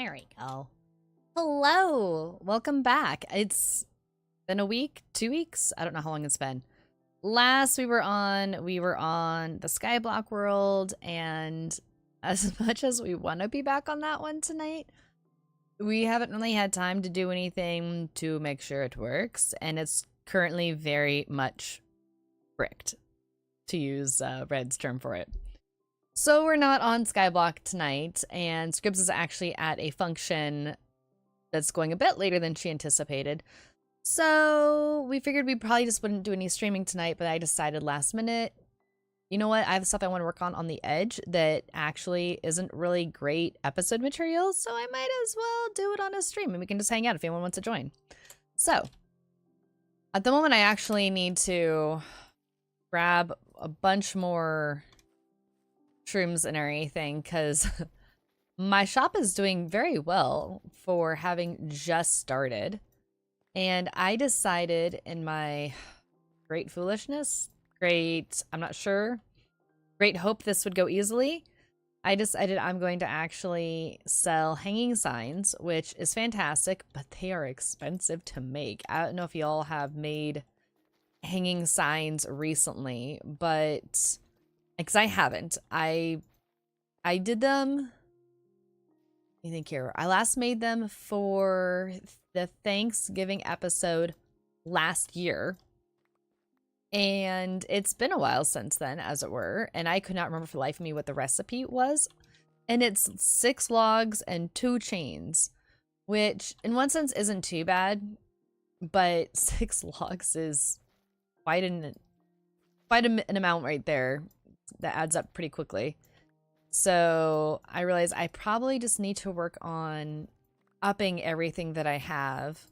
There we go. Hello, welcome back. It's been a week, 2 weeks. I don't know how long it's been. Last we were on the Skyblock world, and as much as we want to be back on that one tonight, we haven't really had time to do anything to make sure it works, and it's currently very much bricked, to use Red's term for it. So we're not on Skyblock tonight, and Scribs is actually at a function that's going a bit later than she anticipated. So we figured we probably just wouldn't do any streaming tonight, but I decided last minute, you know what, I have stuff I want to work on the edge that actually isn't really great episode material, so I might as well do it on a stream, and we can just hang out if anyone wants to join. So, at the moment I actually need to grab a bunch more shrooms and everything, because my shop is doing very well for having just started. And I decided in my great foolishness, I'm not sure, great hope this would go easily, I decided I'm going to actually sell hanging signs, which is fantastic, but they are expensive to make. I don't know if y'all have made hanging signs recently, but because I haven't. I did them, I think here, I last made them for the Thanksgiving episode last year, and it's been a while since then, as it were, and I could not remember for the life of me what the recipe was. And it's 6 logs and 2 chains, which in one sense isn't too bad, but 6 logs is quite an amount right there. That adds up pretty quickly. So I realized I probably just need to work on upping everything that I have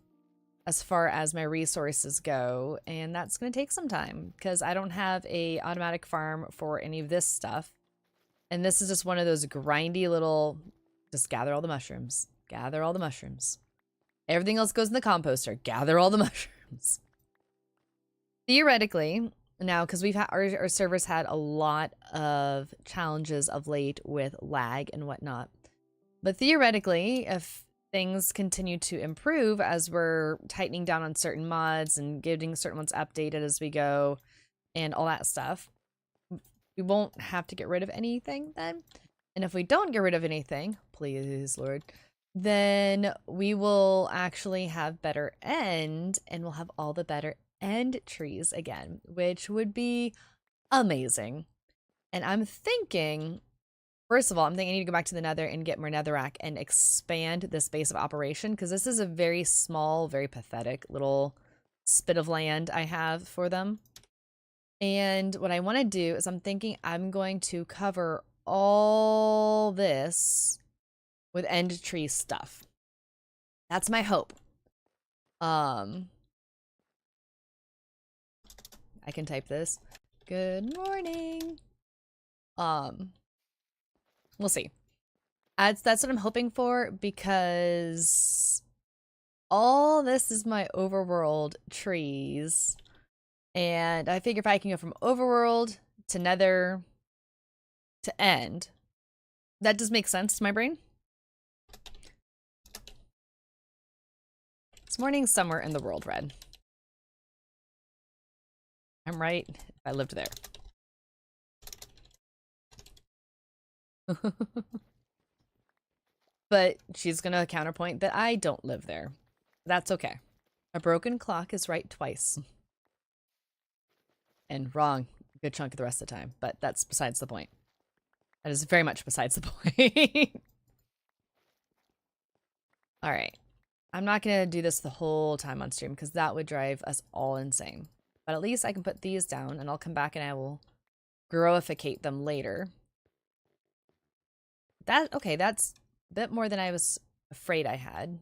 as far as my resources go, and that's going to take some time because I don't have a automatic farm for any of this stuff. And this is just one of those grindy little, just gather all the mushrooms, gather all the mushrooms. Everything else goes in the composter, gather all the mushrooms. Theoretically, now, because we've had our servers had a lot of challenges of late with lag and whatnot, but theoretically, if things continue to improve as we're tightening down on certain mods and getting certain ones updated as we go and all that stuff, we won't have to get rid of anything then. And if we don't get rid of anything, please Lord, then we will actually have better end, and we'll have all the better end trees again, which would be amazing. And I'm thinking, first of all, I'm thinking I need to go back to the nether and get more netherrack and expand this base of operation, because this is a very small, very pathetic little spit of land I have for them. And what I want to do is I'm thinking I'm going to cover all this with end tree stuff. That's my hope. I can type this. Good morning. We'll see. That's what I'm hoping for, because all this is my overworld trees. And I figure if I can go from overworld to nether to end, that does make sense to my brain. It's morning somewhere in the world, Red. I'm right if I lived there. But she's gonna counterpoint that I don't live there. That's okay. A broken clock is right twice. And wrong a good chunk of the rest of the time, but that's besides the point. That is very much besides the point. All right. I'm not gonna do this the whole time on stream because that would drive us all insane. But at least I can put these down, and I'll come back and I will growificate them later. Okay, that's a bit more than I was afraid I had.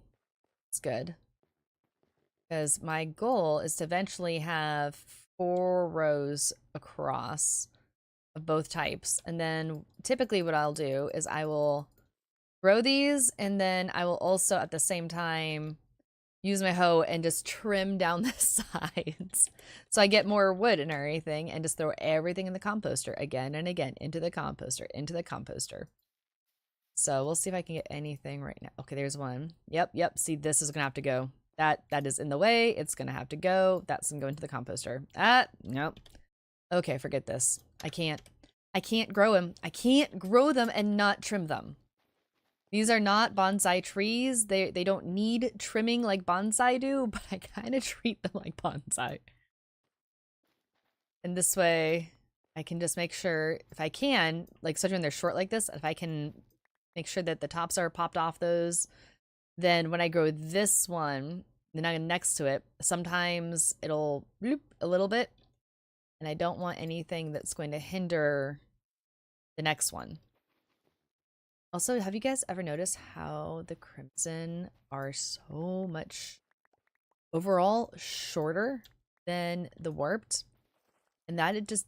It's good. Because my goal is to eventually have 4 rows across of both types. And then typically what I'll do is I will grow these, and then I will also at the same time use my hoe and just trim down the sides so I get more wood and everything, and just throw everything in the composter again and again, into the composter, into the composter. So we'll see if I can get anything right now. Okay, there's one. Yep. See, this is gonna have to go. That is in the way. It's gonna have to go. That's gonna go into the composter. Nope. Okay, forget this. I can't grow them. I can't grow them and not trim them. These are not bonsai trees. They don't need trimming like bonsai do, but I kind of treat them like bonsai. And this way, I can just make sure, if I can, like especially when they're short like this, if I can make sure that the tops are popped off those, then when I grow this one, then next to it, sometimes it'll bloop a little bit, and I don't want anything that's going to hinder the next one. Also, have you guys ever noticed how the crimson are so much overall shorter than the warped? And that it just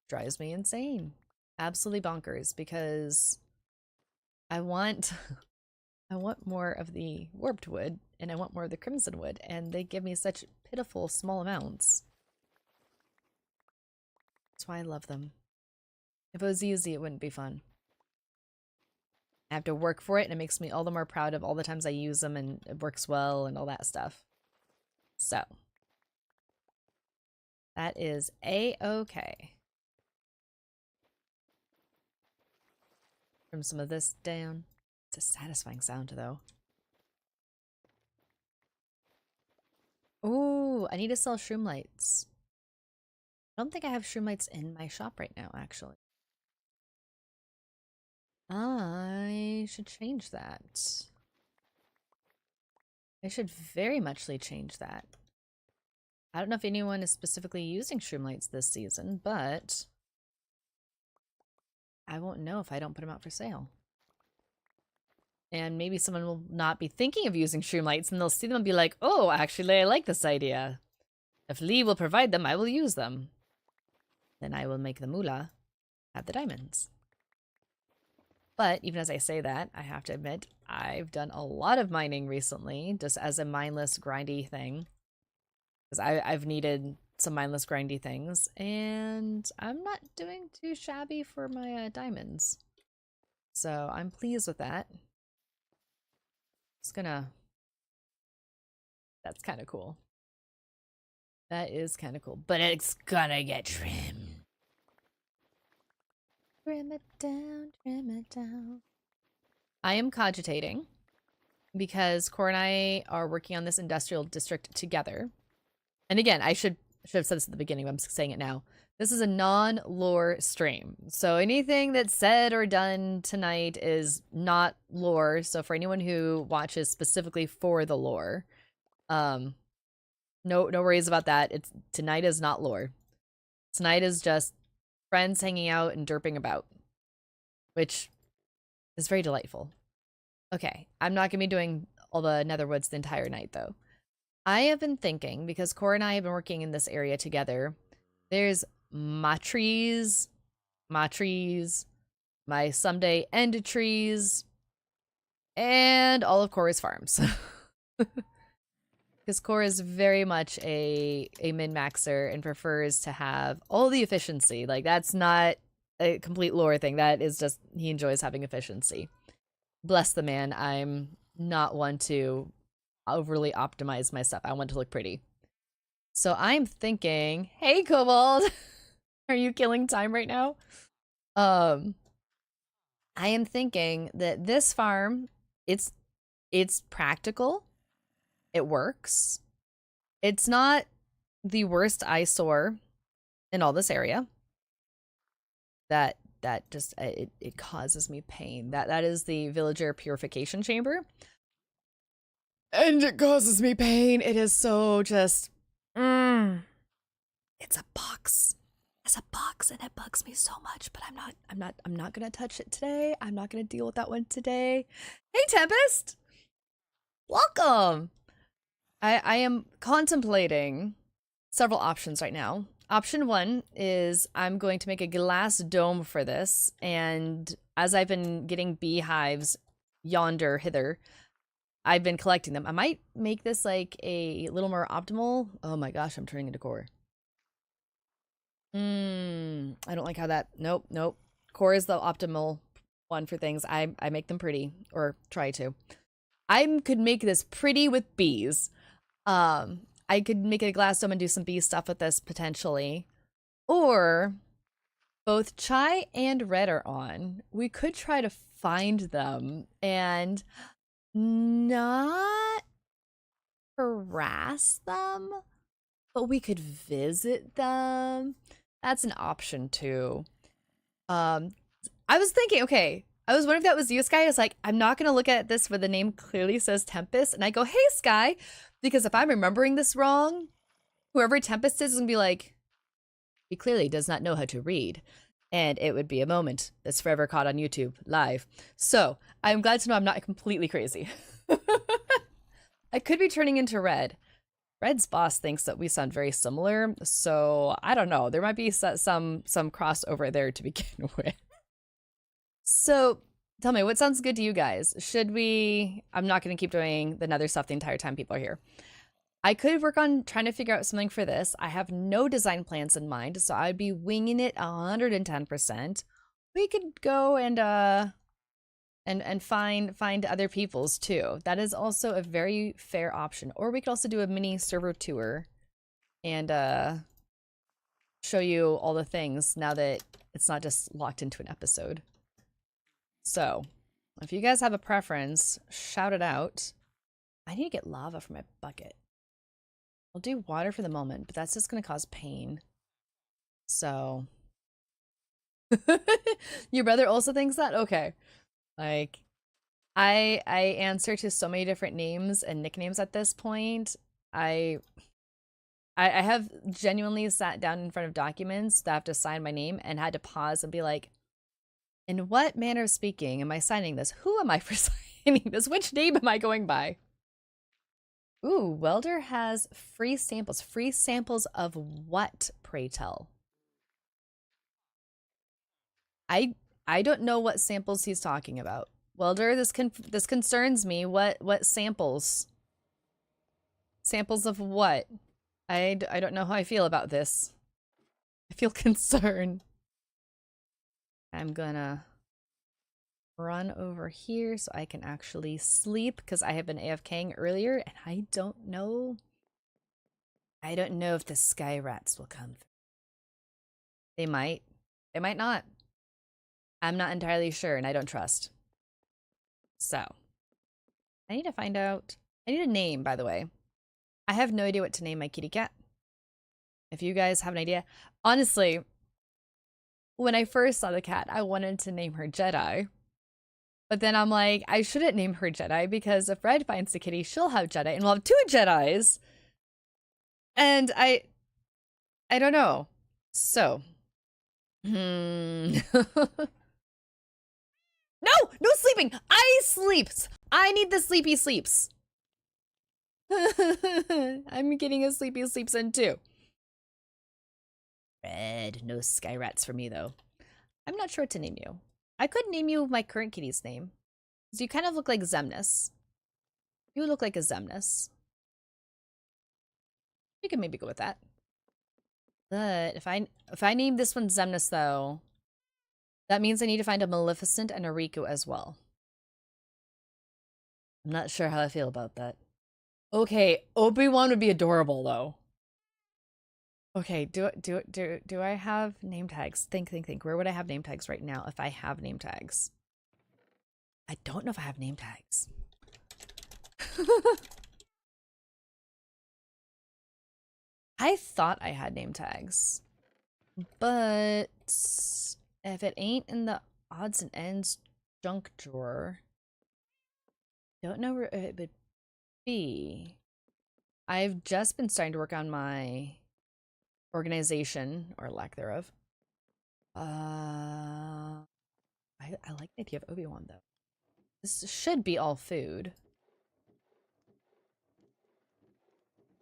drives me insane. Absolutely bonkers, because I want I want more of the warped wood and I want more of the crimson wood, and they give me such pitiful small amounts. That's why I love them. If it was easy, it wouldn't be fun. I have to work for it, and it makes me all the more proud of all the times I use them and it works well and all that stuff. So that is a-okay. Trim some of this down. It's a satisfying sound, though. Ooh, I need to sell shroom lights. I don't think I have shroom lights in my shop right now, actually. I should change that. I should very muchly change that. I don't know if anyone is specifically using shroom lights this season, but I won't know if I don't put them out for sale. And maybe someone will not be thinking of using shroom lights, and they'll see them and be like, oh, actually, I like this idea. If Lee will provide them, I will use them. Then I will make the moolah, have the diamonds. But even as I say that, I have to admit, I've done a lot of mining recently, just as a mindless, grindy thing. Because I've needed some mindless, grindy things, and I'm not doing too shabby for my diamonds. So I'm pleased with that. It's gonna... That's kind of cool. That is kind of cool. But it's gonna get trimmed. Trim it down, trim it down. I am cogitating, because Core and I are working on this industrial district together. And again, I should have said this at the beginning, but I'm saying it now. This is a non-lore stream. So anything that's said or done tonight is not lore. So for anyone who watches specifically for the lore, no worries about that. Tonight is not lore. Tonight is just friends hanging out and derping about, which is very delightful. Okay, I'm not going to be doing all the Netherwoods the entire night, though. I have been thinking, because Core and I have been working in this area together, there's my trees, my someday end trees, and all of Core's farms. Because Core is very much a min-maxer and prefers to have all the efficiency. Like, that's not a complete lore thing. That is just, he enjoys having efficiency. Bless the man. I'm not one to overly optimize my stuff. I want to look pretty. So I'm thinking, hey, Kobold, are you killing time right now? I am thinking that this farm, it's practical. It works. It's not the worst eyesore in all this area. That just it causes me pain. That is the villager purification chamber. And it causes me pain. It is so just it's a box. It's a box, and it bugs me so much, but I'm not gonna touch it today. I'm not gonna deal with that one today. Hey, Tempest! Welcome! I am contemplating several options right now. Option one is I'm going to make a glass dome for this, and as I've been getting beehives yonder hither, I've been collecting them. I might make this like a little more optimal. Oh my gosh, I'm turning into Core. I don't like how that... Nope. Core is the optimal one for things. I make them pretty, or try to. I could make this pretty with bees. I could make it a glass dome and do some bee stuff with this potentially. Or both Chai and Red are on. We could try to find them and not harass them, but we could visit them. That's an option too. I was thinking, okay, I was wondering if that was you, Sky. I was like, I'm not gonna look at this where the name clearly says Tempest, and I go, hey, Sky, because if I'm remembering this wrong, whoever Tempest is gonna be like, he clearly does not know how to read. And it would be a moment that's forever caught on YouTube live. So I'm glad to know I'm not completely crazy. I could be turning into Red. Red's boss thinks that we sound very similar, so I don't know. There might be some crossover there to begin with. So tell me, what sounds good to you guys? Should we? I'm not going to keep doing the nether stuff the entire time people are here. I could work on trying to figure out something for this. I have no design plans in mind, so I'd be winging it 110%. We could go and find other people's too. That is also a very fair option. Or we could also do a mini server tour and show you all the things now that it's not just locked into an episode. So, if you guys have a preference, shout it out. I need to get lava for my bucket. I'll do water for the moment, but that's just going to cause pain. So, your brother also thinks that? Okay. Like, I answer to so many different names and nicknames at this point. I have genuinely sat down in front of documents that have to sign my name and had to pause and be like, in what manner of speaking am I signing this? Who am I for signing this? Which name am I going by? Ooh, Welder has free samples. Free samples of what, pray tell? I don't know what samples he's talking about. Welder, this concerns me. What samples? Samples of what? I don't know how I feel about this. I feel concerned. I'm gonna run over here so I can actually sleep because I have been AFKing earlier and I don't know if the sky rats will come. They might not. I'm not entirely sure and I don't trust. So I need to find out. I need a name, by the way. I have no idea what to name my kitty cat. If you guys have an idea. Honestly, when I first saw the cat, I wanted to name her Jedi. But then I'm like, I shouldn't name her Jedi because if Red finds the kitty, she'll have Jedi and we'll have 2 Jedis. And I don't know. So. No, no sleeping. I sleeps. I need the sleepy sleeps. I'm getting a sleepy sleeps in too. Red, no sky rats for me though. I'm not sure what to name you. I could name you my current kitty's name. Because you kind of look like Xemnas. You look like a Xemnas. We could maybe go with that. But if I name this one Xemnas though, that means I need to find a Maleficent and a Riku as well. I'm not sure how I feel about that. Okay, Obi-Wan would be adorable though. Okay, do I have name tags? Think. Where would I have name tags right now if I have name tags? I don't know if I have name tags. I thought I had name tags. But if it ain't in the odds and ends junk drawer, don't know where it would be. I've just been starting to work on my organization, or lack thereof. I like the idea of Obi-Wan though. This should be all food.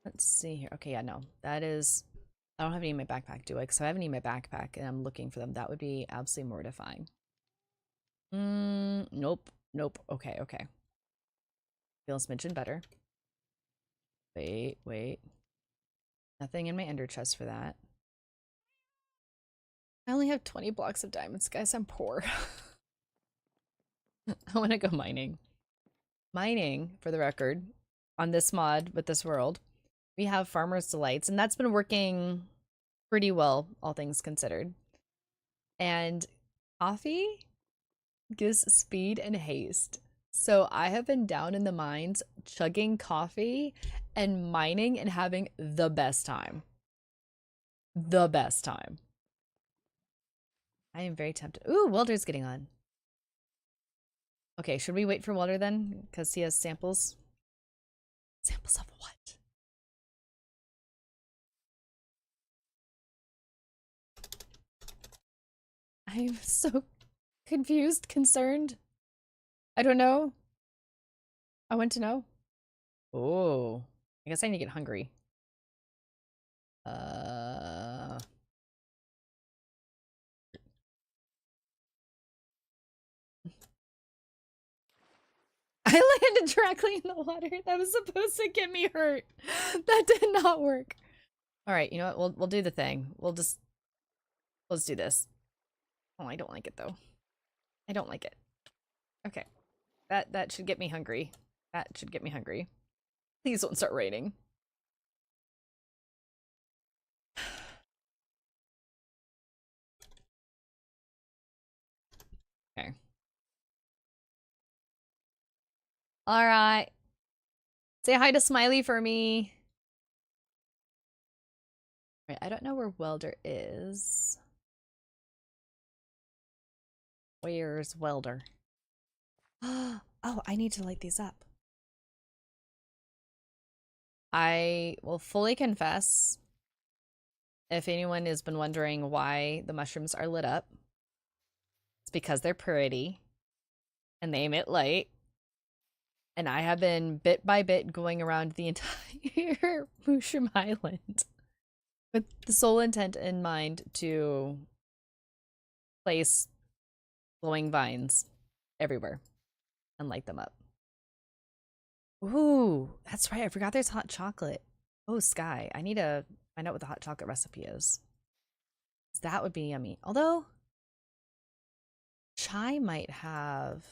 Let's see here. Okay, yeah, no. That is... I don't have any in my backpack, do I? Because if I have any in my backpack and I'm looking for them, that would be absolutely mortifying. Nope. Okay. Feels smidgen better. Wait. Nothing in my ender chest for that. I only have 20 blocks of diamonds, guys. I'm poor. I want to go mining. Mining, for the record, on this mod with this world, we have Farmer's Delights, and that's been working pretty well, all things considered. And coffee gives speed and haste. So I have been down in the mines chugging coffee and mining and having the best time. The best time. I am very tempted. Ooh, Welder's getting on. Okay, should we wait for Welder then? Because he has samples. Samples of what? I'm so confused, concerned. I don't know. I want to know. Oh, I guess I need to get hungry. I landed directly in the water. That was supposed to get me hurt. That did not work. All right, you know what? We'll do the thing. Let's do this. Oh, I don't like it though. I don't like it. Okay. That should get me hungry. That should get me hungry. Please don't start raining. Okay. All right. Say hi to Smiley for me. Right, I don't know where Welder is. Where's Welder? Oh, I need to light these up. I will fully confess, if anyone has been wondering why the mushrooms are lit up, it's because they're pretty and they emit light. And I have been bit by bit going around the entire Mushroom Island with the sole intent in mind to place glowing vines everywhere and light them up. Ooh, that's right. I forgot there's hot chocolate. Oh, Sky. I need to find out what the hot chocolate recipe is. That would be yummy. Although, Chai might have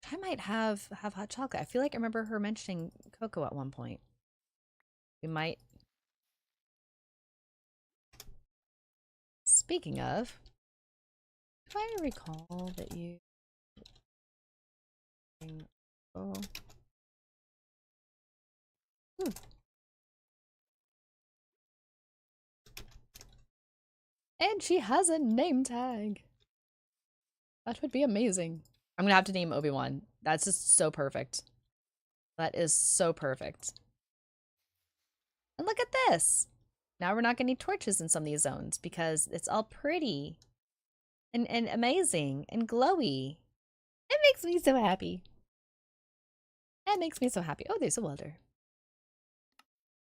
hot chocolate. I feel like I remember her mentioning cocoa at one point. We might. Speaking of, if I recall that you. Oh. And she has a name tag. That would be amazing. I'm gonna have to name Obi-Wan. That's just so perfect. That is so perfect. And look at this. Now we're not gonna need torches in some of these zones because it's all pretty and amazing and glowy. It makes me so happy. It makes me so happy. Oh, there's a welder.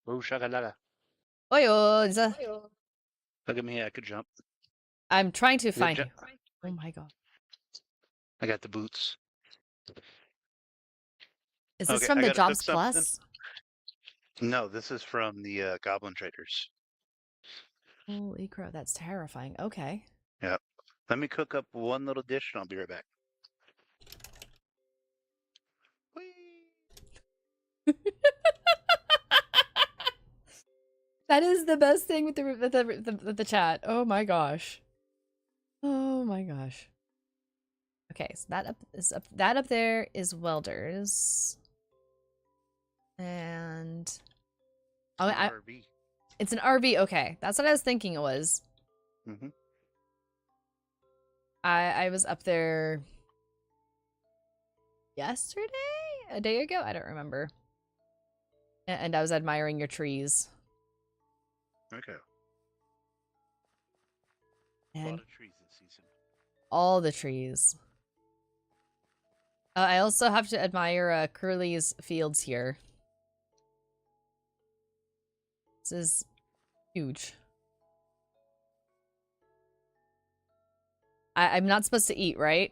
Oh, shakalaka. Oyo, Look at me, I could jump. I'm trying to find you. jump. Oh my god. I got the boots. Is this Okay, from I the gotta cook Jobs something. Plus? No, this is from the Goblin Traders. Holy crow, that's terrifying. Okay. Yeah. Let me cook up one little dish and I'll be right back. Whee! That is the best thing with the chat. Oh my gosh. Oh my gosh. Okay, so that up there is Welders. And RV. It's an RV. Okay, that's what I was thinking it was. Mm-hmm. I was up there yesterday, a day ago. I don't remember. And I was admiring your trees. Okay. And a lot of trees this season. all the trees. I also have to admire Curly's fields here. This is huge. I'm not supposed to eat, right?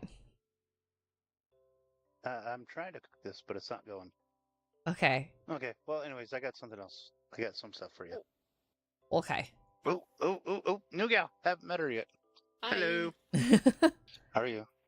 I'm trying to cook this, but it's not going. Okay. Okay. Well, anyways, I got something else. I got some stuff for you. Okay. Oh, new gal. Haven't met her yet. Hi. Hello. How are you?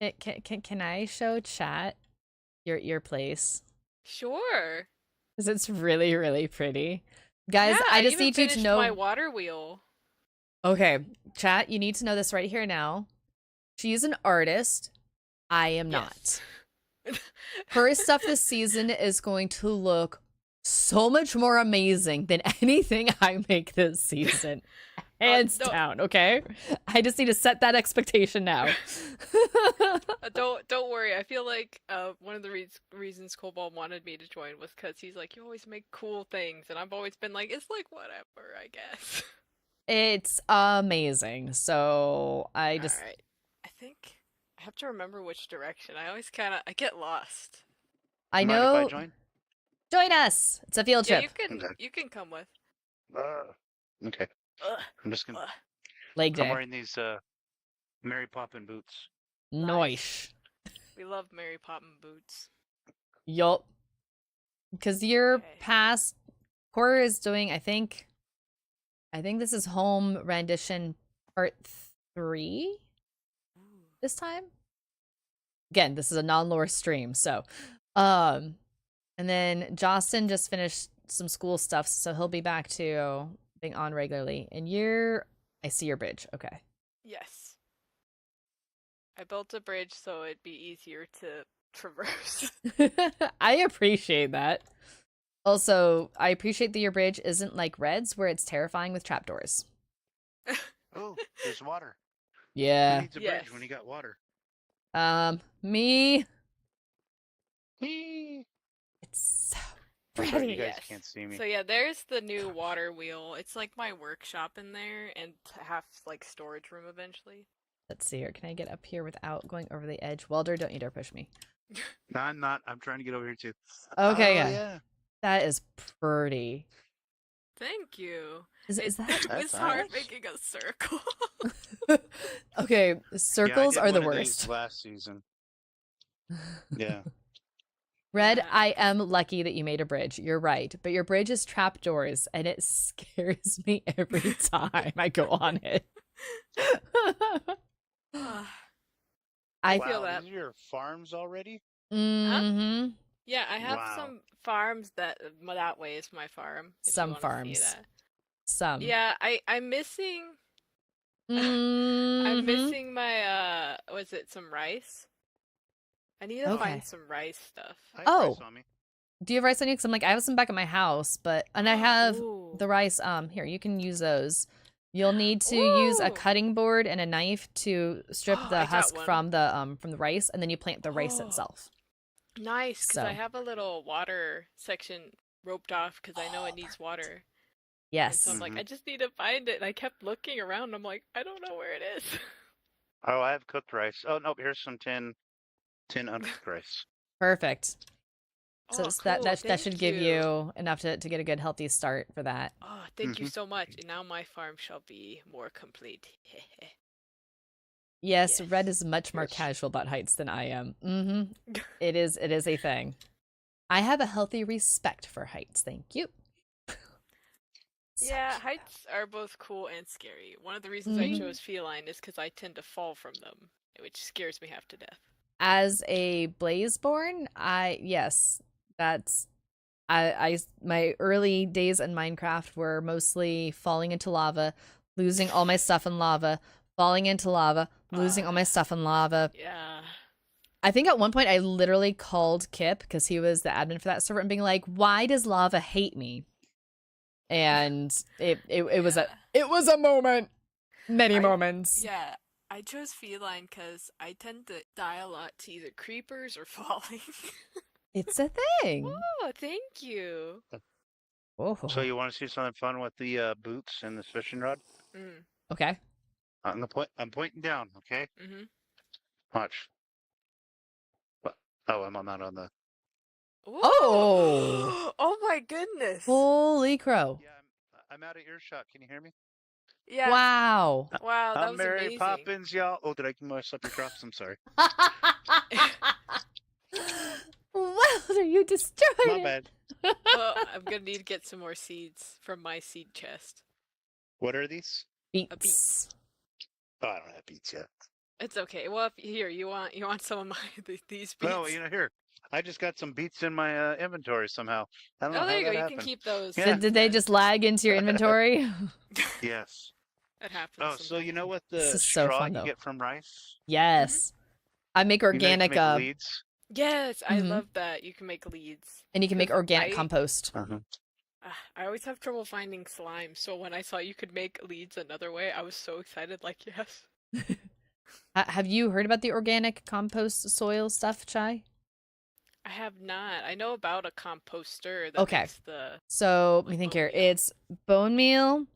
Can I show chat your place? Sure. Because it's really, really pretty. Guys, Yeah, I just even need you to finished know. my water wheel. Okay, chat, you need to know this right here now. She's an artist. I am not. Yes. Her stuff this season is going to look so much more amazing than anything I make this season. Hands no. down, okay? I just need to set that expectation now. Don't worry. I feel like one of the reasons Cobalt wanted me to join was because he's like, you always make cool things, and I've always been like, it's like whatever, I guess. It's amazing. So I just All right. I think I have to remember which direction. I always I get lost. I Mind if know. I join? Join us. It's a field Yeah, trip. Okay. you can come with. Okay. Ugh, I'm just gonna. ugh. Leg I'm day. wearing these Mary Poppin boots. Noish. We love Mary Poppin boots. Yup. Because your Okay. past Cora is doing, I think this is home rendition part 3 this time. Again, this is a non-lore stream, so and then Jostin just finished some school stuff, so he'll be back to being on regularly. And I see your bridge. Okay. Yes. I built a bridge so it'd be easier to traverse. I appreciate that. Also, I appreciate that your bridge isn't like Red's, where it's terrifying with trapdoors. Oh, there's water. Who Yeah. needs a bridge when you got water? Me. Whee! It's so Sorry, pretty. you guys Yes. can't see me. So yeah, there's the new water wheel. It's like my workshop in there and half like storage room eventually. Let's see here. Can I get up here without going over the edge? Welder, don't you dare push me. No, I'm not. I'm trying to get over here too. Okay, Oh, yeah. That is pretty. Thank you. Is that It That's was hard nice. making a circle. okay? Yeah, I Circles did are the one of these worst. last season. Yeah. Red, Yeah. I am lucky that you made a bridge. You're right, but your bridge is trapdoors, and it scares me every time I go on it. I wow, feel that. These are your farms already? hmm Yeah, I have Wow. some farms that way is my farm. if you Some wanna see farms. that. Some. Yeah, I'm missing I'm Mhm. missing my was it some rice? I need to Okay. find some rice stuff. I have Oh. rice on me. Do you have rice on you? Because I'm like, I have some back at my house, and I have Ooh. the rice. Here, you can use those. You'll need to use a Ooh. cutting board and a knife to strip I the got husk one. from the rice, and then you plant the rice Oh. itself. Nice, because I So. have a little water section roped off because I know it needs water. And Yes. so I'm like, Mhm. I just need to find it. And I kept looking around. I'm like, I don't know where it is. Oh, I have cooked rice. Oh, nope. Here's some tin uncooked rice. Perfect. So Oh, it's cool. that should Thank give you enough to get a good healthy start for that. Oh, thank you Mhm. so much. And now my farm shall be more complete. Yes, Red Yes. is much more Yes. casual about heights than I am. It is a thing. I have a healthy respect for heights. Thank you. Yeah, heights are both cool and scary. One of the reasons Mhm. I chose feline is because I tend to fall from them, which scares me half to death. As a Blazeborn, my early days in Minecraft were mostly falling into lava, losing all my stuff in lava, falling into lava, losing all my stuff in lava. Yeah. I think at one point I literally called Kip because he was the admin for that server and being like, "Why does lava hate me?" And it was a moment, many moments. Yeah, I chose feline because I tend to die a lot to either creepers or falling. It's a thing. Oh, thank you. Oh, So you want to see something fun with the boots and the fishing rod? Mm, okay. I'm pointing down. Okay. mm-hmm. Watch. What? Oh, I'm not on the. Oh. Oh my goodness! Holy crow! Yeah, I'm out of earshot. Can you hear me? Yeah. Wow. Wow, that I'm was Mary amazing. Poppins, y'all. Oh, did I mess up your drops? I'm sorry. Welder, you destroyed My it. bad. Well, I'm gonna need to get some more seeds from my seed chest. What are these? Beats. Oh, I don't have beats yet. It's okay. Well, if here you want some of my these beets. No, here. I just got some beets in my inventory somehow. I don't know Oh, there how you go. that You can happened. keep those. Yeah. Did they just lag into your inventory? Yes. That happens. Oh, so you know sometimes. what This the is so straw fun, you though. get from rice? Yes. I make You know, you can organic, make leads. Yes, I Mhm. love that. You can make leads. and you can make 'Cause organic I- compost. I always have trouble finding slime, so when I saw you could make leads another way, I was so excited. Like, yes. Have you heard about the organic compost soil stuff, Chai? I have not. I know about a composter that Okay. makes the. So let me Like think bone here. meal. It's bone meal,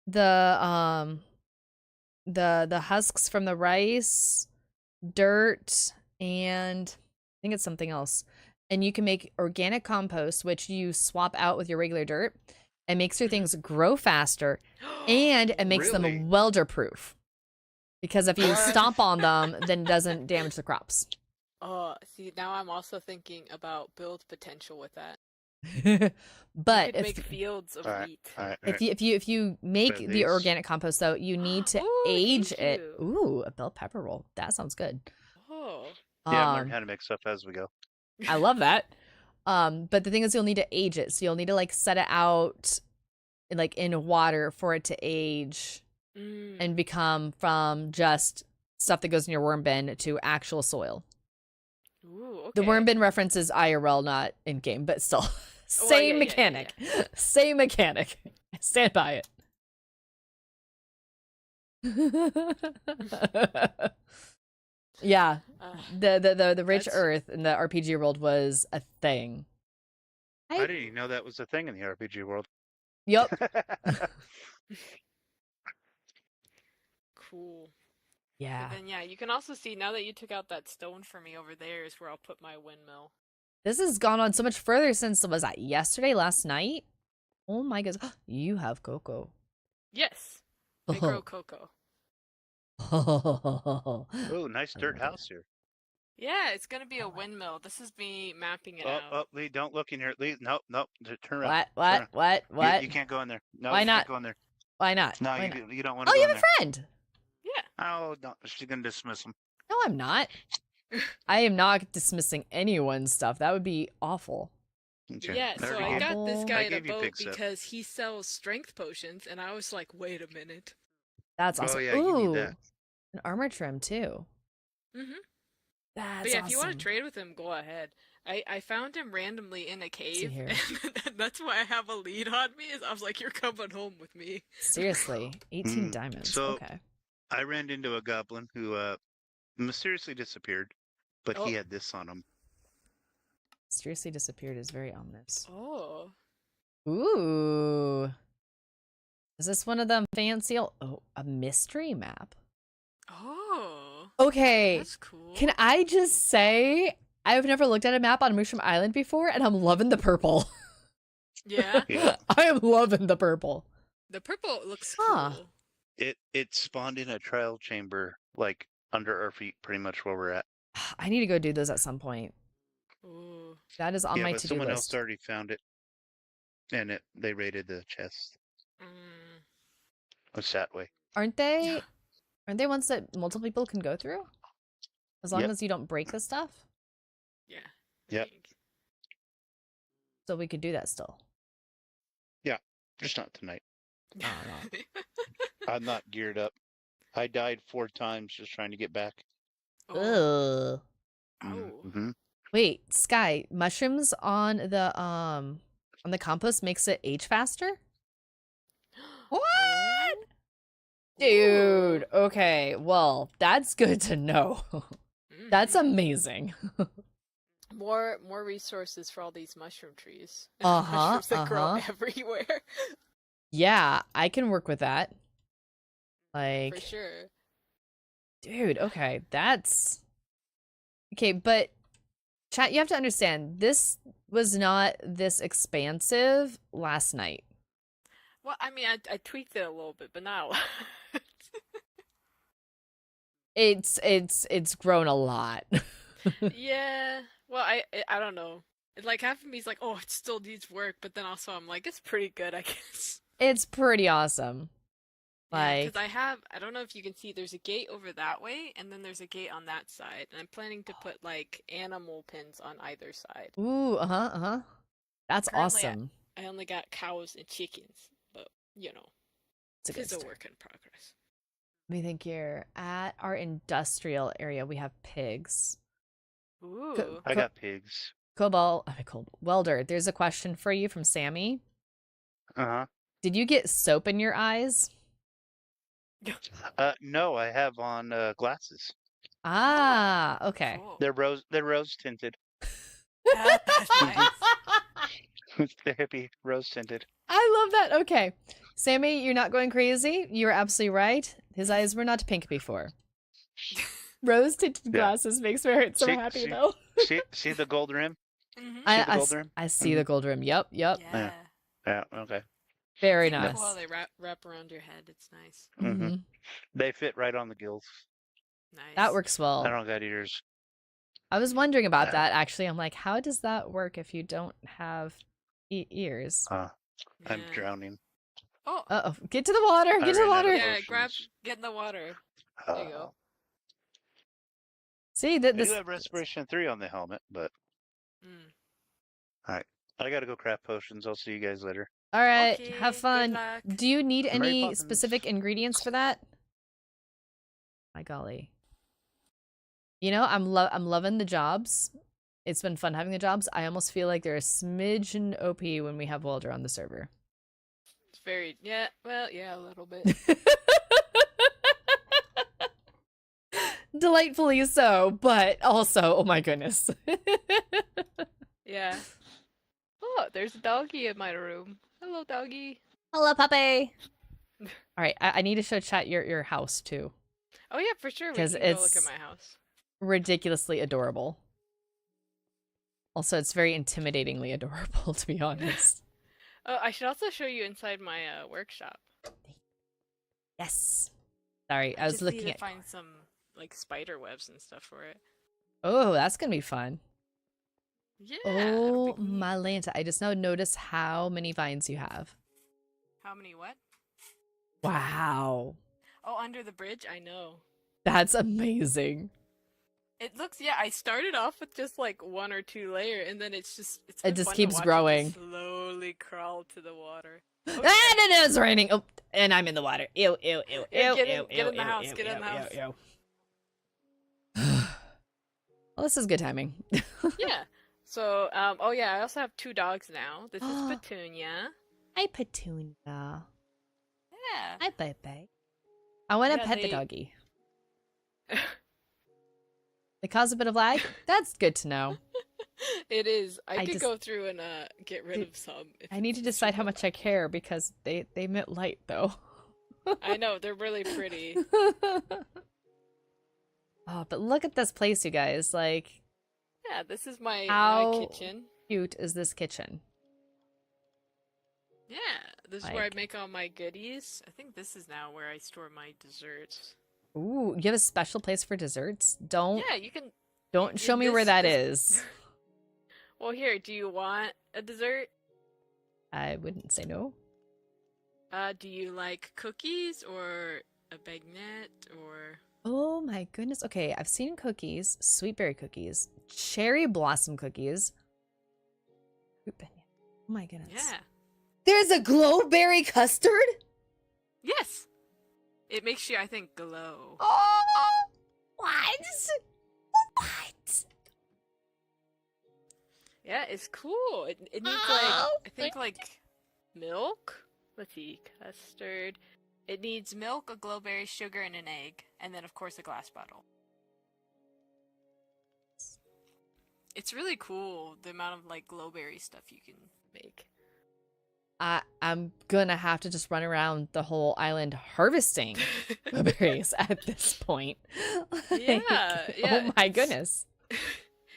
the the husks from the rice, dirt, and I think it's something else. And you can make organic compost, which you swap out with your regular dirt. It makes your things grow faster, and it makes Really? them welder proof. Because if you What? stomp on them, then it doesn't damage the crops. Oh, see, now I'm also thinking about build potential with that. But You could make fields of Alright, wheat. alright, if you make Try the these. organic compost though, you need to Ooh, age thank it. you. Ooh, a bell pepper roll. That sounds good. Oh. Yeah, I'm learning Um, how to make stuff as we go. I love that. But the thing is, you'll need to age it. So you'll need to like set it out, like in water for it to age Mm. and become from just stuff that goes in your worm bin to actual soil. Ooh, okay. The worm bin reference is IRL, not in game, but still, Well, same yeah, mechanic. Same mechanic. I stand by it. Yeah, Uh, the rich That's- earth in the RPG world was a thing. I didn't even know that was a thing in the RPG world. Yup. cool. Yeah. But then, yeah, you can also see now that you took out that stone for me over there is where I'll put my windmill. This has gone on so much further since, was that yesterday, last night? Oh my goodness. You have cocoa. Yes, I grow cocoa. Oh, nice dirt house here. Yeah, it's gonna be a windmill. This is me mapping it out. Oh, Lee, don't look in here. Lee, nope, turn around. What? You can't go in there. No, Why you not? can't go in there. Why not? No, Why not? you don't want Oh, to you go have in a friend. Yeah. there. Oh, no, she's gonna dismiss him. No, I'm not. I am not dismissing anyone's stuff. That would be awful. Okay. Yeah, There so we I go. got this I guy in a gave you boat Pig Sip. because he sells strength potions, and I was like, wait a minute. That's Oh, awesome. yeah, you need Ooh, that. an armor trim too. Mm-hmm. That's But yeah, awesome. if you want to trade with him, go ahead. I found him randomly in a cave, here. and that's why I have a lead on me. Is I was like, you're coming home with me. Seriously, 18 diamonds. So- Okay. I ran into a goblin who mysteriously disappeared, but he Oh. had this on him. Mysteriously disappeared is very ominous. Oh. Ooh. Is this one of them fancy? A mystery map. Oh. Okay. That's cool. Can I just say I've never looked at a map on Mushroom Island before, and I'm loving the purple. Yeah. Yeah. I am loving the purple. The purple looks Huh. cool. It spawned in a trial chamber, like under our feet, pretty much where we're at. I need to go do those at some point. Ooh. That is on Yeah, my but to-do someone list. else already found it, and they raided the chest. Mm. It's that way. Aren't they ones that multiple people can go through? As long Yep. as you don't break the stuff? Yeah. Yep. think. So we could do that still. Just not tonight. Oh, I'm not geared up. I died 4 times just trying to get back. Oh. Ugh. Oh. Mhm. Wait, Sky, mushrooms on the compost makes it age faster? What? Dude, okay. Well, that's good to know. That's Mhm. amazing. More resources for all these mushroom trees. Uh-huh, Mushrooms that grow uh-huh. everywhere. Yeah, I can work with that. For Like, sure. dude, okay. That's okay, but chat, you have to understand, this was not this expansive last night. Well, I mean, I tweaked it a little bit, but not a lot. It's grown a lot. Yeah. Well, I don't know. Like half of me's like, oh, it still needs work, but then also I'm like, it's pretty good, I guess. It's pretty awesome. Yeah, Like, because I don't know if you can see, there's a gate over that way, and then there's a gate on that side. And I'm planning to put like animal pins on either side. ooh, uh-huh. That's Currently, awesome. I only got cows and chickens, but you know, It's a good it's a start. work in progress. Let me think here. At our industrial area, we have pigs. Ooh. I got pigs. Welder, there's a question for you from Sammy. Uh-huh. Did you get soap in your eyes? No, I have on glasses. Ah, okay. Cool. They're rose tinted. That's nice. They're hippie rose tinted. I love that. Okay. Sammy, you're not going crazy. You were absolutely right. His eyes were not pink before. Rose tinted Yeah. glasses makes me hurt so happy though. See the gold rim? Mhm. See the gold rim? I see the gold rim. Yep. Yeah. Yeah, okay. Very It's nice. cool how they wrap around your head. It's nice. Mhm. They fit right on the gills. Nice. That works well. I don't got ears. I was wondering about Yeah. that actually. I'm like, how does that work if you don't have ears? I'm Yeah. drowning. Oh. Uh-oh. Get to the water. I Get to the ran out of water. Yeah, potions. get in the water. There you go. See, I this do have respiration 3 on the helmet, but Mm. I gotta go craft potions. I'll see you guys later. All right. Okay, Have good fun. luck. Do you need Mary any Poppins. specific ingredients for that? My golly. You know, I'm loving the jobs. It's been fun having the jobs. I almost feel like they're a smidgen OP when we have Welder on the server. It's very a little bit. Delightfully so, but also, oh my goodness. Yeah. Oh, there's a doggy in my room. Hello, doggy. Hello, puppy. All right, I need to show chat your house too. Oh yeah, for sure. We 'Cause can go look at it's- my house. Ridiculously adorable. Also, it's very intimidatingly adorable, to be honest. Oh, I should also show you inside my workshop. Yes. Sorry, I was just looking need to at. find some like spider webs and stuff for it. Oh, that's gonna be fun. Yeah. that'll Oh be neat. my Lanta! I just now noticed how many vines you have. How many what? Wow, Oh, under the bridge. I know. that's amazing. It looks. Yeah, I started off with just like 1 or 2 layer, and then it's It been just fun to keeps watch it growing. slowly crawl to the water. Oh, Ah, no, it's raining. Oh, and I'm in the water. Ew, ew, ew, Yeah, ew, get in- ew, get in ew, the house, ew, get in ew, the house. ew, ew. Well, this is good timing. Yeah. So, oh yeah, I also have 2 dogs now. This is Petunia. Hi, Petunia. Yeah. Hi, Pepe. I want to Yeah, pet the they- doggy. They cause a bit of lag. That's good to know. It is. I could just- go through and get rid Dude, of some. if I need to it's decide how super much I care because they emit light though. loud. I know they're really pretty. Oh, but look at this place, you guys. Like, Yeah, this is my How- kitchen. cute is this kitchen? Yeah, this is where I Like- make all my goodies. I think this is now where I store my desserts. Ooh, you have a special place for desserts? Don't Yeah, you can. don't show me where this- that this- is. Well, here. Do you want a dessert? I wouldn't say no. Do you like cookies or a baguette or? Oh my goodness. Okay, I've seen cookies, sweet berry cookies, cherry blossom cookies. Fruit beignet. Oh my goodness. Yeah. There's a glowberry custard? Yes. It makes you, I think, glow. Oh, what? What? Yeah, it's cool. It needs like Oh, I think like milk. Let's see, custard. It needs milk, a glowberry, sugar, and an egg, and then of course a glass bottle. It's really cool the amount of like glowberry stuff you can make. I'm gonna have to just run around the whole island harvesting blueberries at this point. Yeah, yeah, Oh my it's- goodness.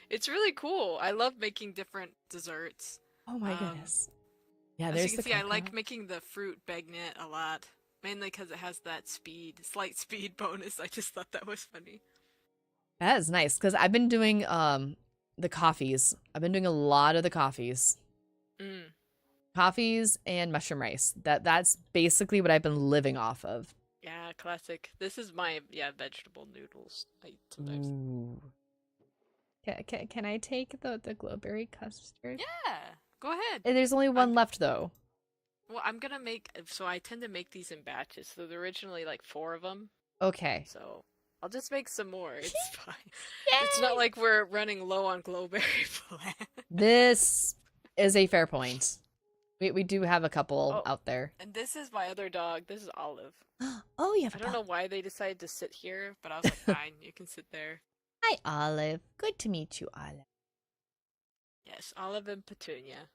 It's really cool. I love making different desserts. Oh my um, goodness. Yeah, As there's you the can see, I like coconut. making the fruit baguette a lot, mainly because it has that slight speed bonus. I just thought that was funny. That is nice because I've been doing the coffees. I've been doing a lot of the coffees. Mm. Coffees and mushroom rice. That's basically what I've been living off of. Yeah, classic. This is my vegetable noodles. I sometimes. Ooh. Can I take the glowberry custard? Yeah, go ahead. There's only one left though. Well, I'm gonna make. So I tend to make these in batches. So there are originally like 4 of them. Okay. So I'll just make some more. It's fine. Yay! It's not like we're running low on glowberry plant. This is a fair point. We do have a couple Oh. out there. And this is my other dog. This is Olive. Oh, you have I a don't know dog. why they decided to sit here, but I was like, fine, you can sit there. Hi, Olive. Good to meet you, Olive. Yes, Olive and Petunia.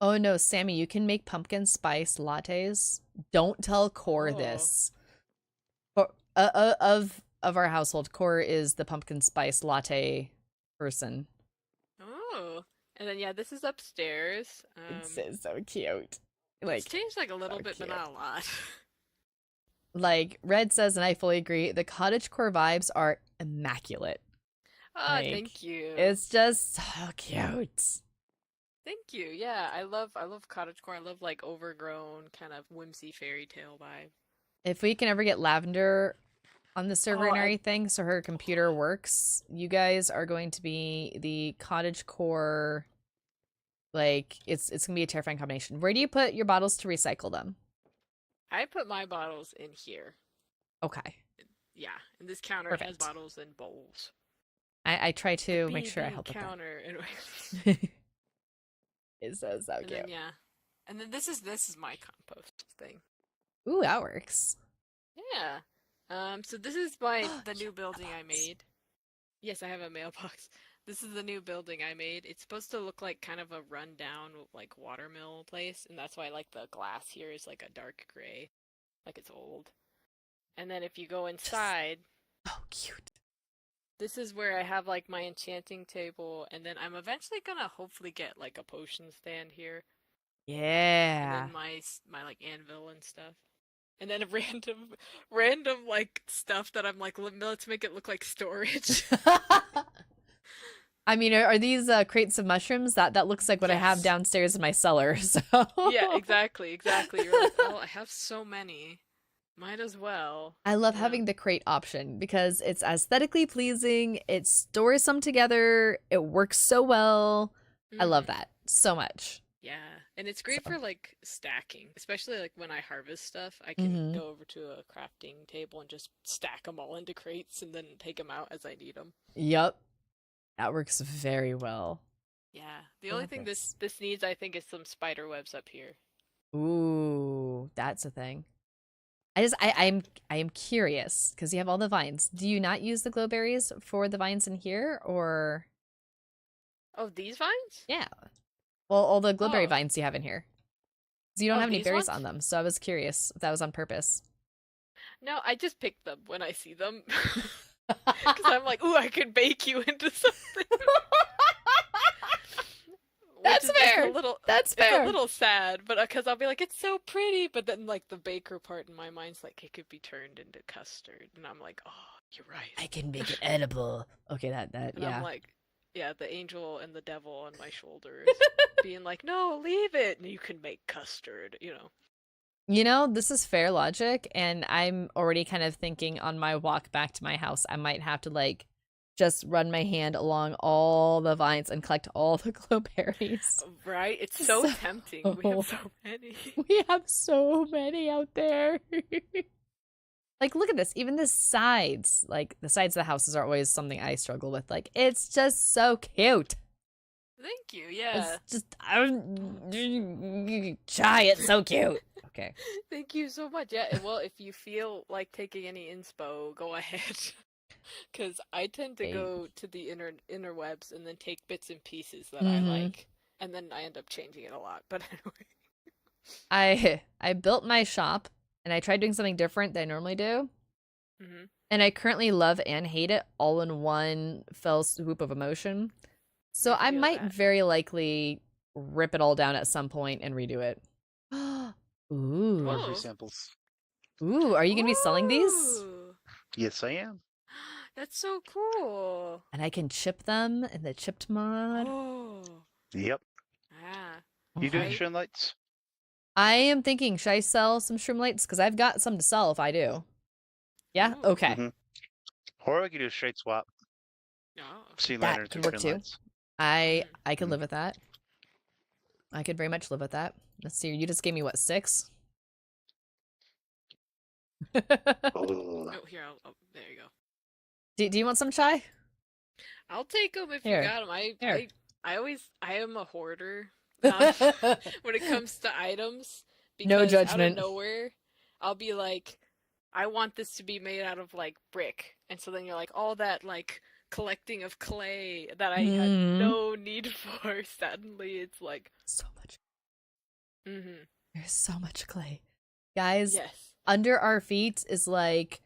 Oh no, Sammy, you can make pumpkin spice lattes. Don't tell Core Oh. this. Of our household, Core is the pumpkin spice latte person. Oh. And then this is upstairs. It's so cute. It's changed like a little so bit, cute. but not a lot. Like Red says, and I fully agree, the cottagecore vibes are immaculate. Oh, Like, thank you. It's just so cute. Thank you. Yeah, I love cottagecore. I love like overgrown kind of whimsy fairy tale vibe. If we can ever get Lavender on the server Oh, and I- everything, so her computer works, you guys are going to be the cottagecore. Like it's gonna be a terrifying combination. Where do you put your bottles to recycle them? I put my bottles in here. Okay, Yeah, and this counter has Perfect. bottles and bowls. I try to make sure I B&B help with counter. Anyway. that. It's so And cute. then and then this is my compost thing. Ooh, that works. Yeah. So this is the You new have a building I mailbox. made. Yes, I have a mailbox. This is the new building I made. It's supposed to look like kind of a rundown like watermill place, and that's why like the glass here is like a dark gray, like it's old. And then if you go inside, Oh, cute. this is where I have like my enchanting table, and then I'm eventually gonna hopefully get like a potion stand here, and Yeah. then my like anvil and stuff. And then a random like stuff that I'm like, let's make it look like storage. I mean, are these crates of mushrooms? That looks like what I have Yes. downstairs in my cellar. So Yeah, exactly. You're like, oh, I have so many. Might as well. I love Yeah. having the crate option because it's aesthetically pleasing. It stores some together. It works so well. I love Mhm. that so much. Yeah, and it's great So- for like stacking, especially like when I harvest stuff. I can Mhm. go over to a crafting table and just stack them all into crates and then take them out as I need them. Yup. That works very well. Yeah, the I only love thing this. this needs, I think, is some spider webs up here. Ooh, that's a thing. I am curious because you have all the vines. Do you not use the glowberries for the vines in here or Oh, these vines? yeah? Well, all the glowberry Oh. vines you have in here. 'Cause you don't Oh, have any these berries ones? on them, so I was curious if that was on purpose. No, I just pick them when I see them. Because I'm like, ooh, I could bake you into something. That's Which is like fair. a little, That's it's a fair. little sad, but because I'll be like, it's so pretty, but then like the baker part in my mind's like, it could be turned into custard, and I'm like, oh, you're right. I can make it edible. Okay, that And yeah. I'm like, yeah, the angel and the devil on my shoulders, being like, no, leave it, and you can make custard, you know. You know, this is fair logic, and I'm already kind of thinking on my walk back to my house, I might have to like just run my hand along all the vines and collect all the glowberries. Right? It's so So- tempting. We have so many. We have so many out there. Like, look at this. Even the sides, like the sides of the houses are always something I struggle with. Like, it's just so cute. Thank you. Yeah. It's just, Chai, it's so cute. Okay. Thank you so much. Yeah, and well, if you feel like taking any inspo, go ahead. Because I tend to Babe. go to the interwebs and then take bits and pieces that I Mhm. like, and then I end up changing it a lot. But anyway. I built my shop and I tried doing something different than I normally do. Hmm. And I currently love and hate it all in one fell swoop of emotion. So I I feel might that. very likely rip it all down at some point and redo it. Ooh. Oh. Or free samples. Ooh, are you going to be selling these? Ooh. Yes, I am. That's so cool. And I can chip them in the chipped mod. Oh. Yep. Ah. You doing Right. shine lights? I am thinking, should I sell some shroom lights? Because I've got some to sell if I do. Yeah? Ooh. Okay. Mhm. Or we could do a straight swap. Oh. Sea That lanterns could and work twin too. lights. I could Mhm. live with that. I could very much live with that. Let's see. You just gave me what, 6? Oh, Oh, here. There you go. Do you want some chai? I'll take them if you Here. got them. Here. I am a hoarder No when it comes to items because out of judgment. nowhere, I'll be like, I want this to be made out of like brick, and so then you're like all that like collecting of clay that I had Mhm. no need for. Suddenly, it's like, So much. mm-hmm. There's so much clay. Guys, Yes. under our feet is like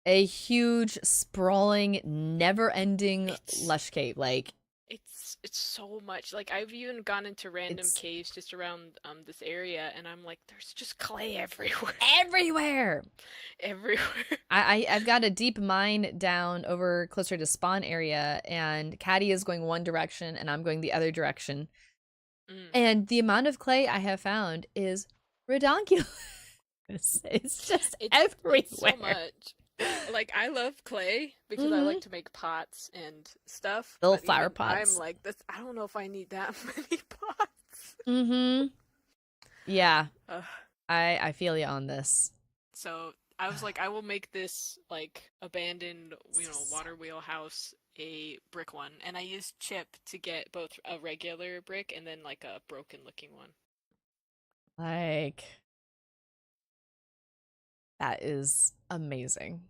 a huge, sprawling, never-ending It's- lush cave. Like, It's so much. Like I've even gone into random It's- caves just around this area, and I'm like, there's just clay everywhere, everywhere. everywhere. I've got a deep mine down over closer to spawn area, and Caddy is going one direction, and I'm going the other direction. Mm. And the amount of clay I have found is redonkulous. It's just everywhere. It's so much. Like I love clay because I like to make pots and stuff. Little but flower even pots. I'm like this. I don't know if I need that many pots. Mm-hmm. Yeah, Ugh. I feel you on this. So I was like, I will make this like abandoned, water wheel house a brick one, and I used chip to get both a regular brick and then like a broken looking one. Like, that is amazing.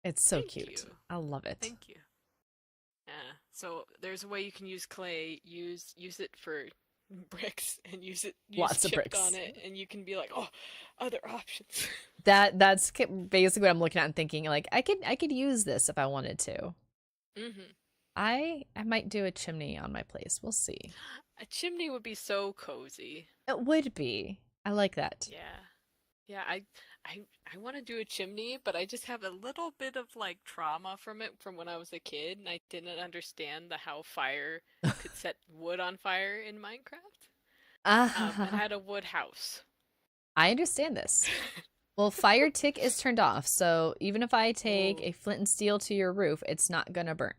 It's so Thank cute. you. I love it. Thank you. Yeah. So there's a way you can use clay. Use it for bricks and use Lots of chipped bricks. on it, and you can be like, oh, other options. That's basically what I'm looking at and thinking. Like, I could use this if I wanted to. Mm-hmm. I might do a chimney on my place. We'll see. A chimney would be so cozy. It would be. I like that. Yeah. Yeah, I want to do a chimney, but I just have a little bit of like trauma from it from when I was a kid, and I didn't understand how fire could set wood on fire in Minecraft. And I had a wood house. I understand this. Well, fire tick is turned off, so even if I take Ooh. a flint and steel to your roof, it's not gonna burn.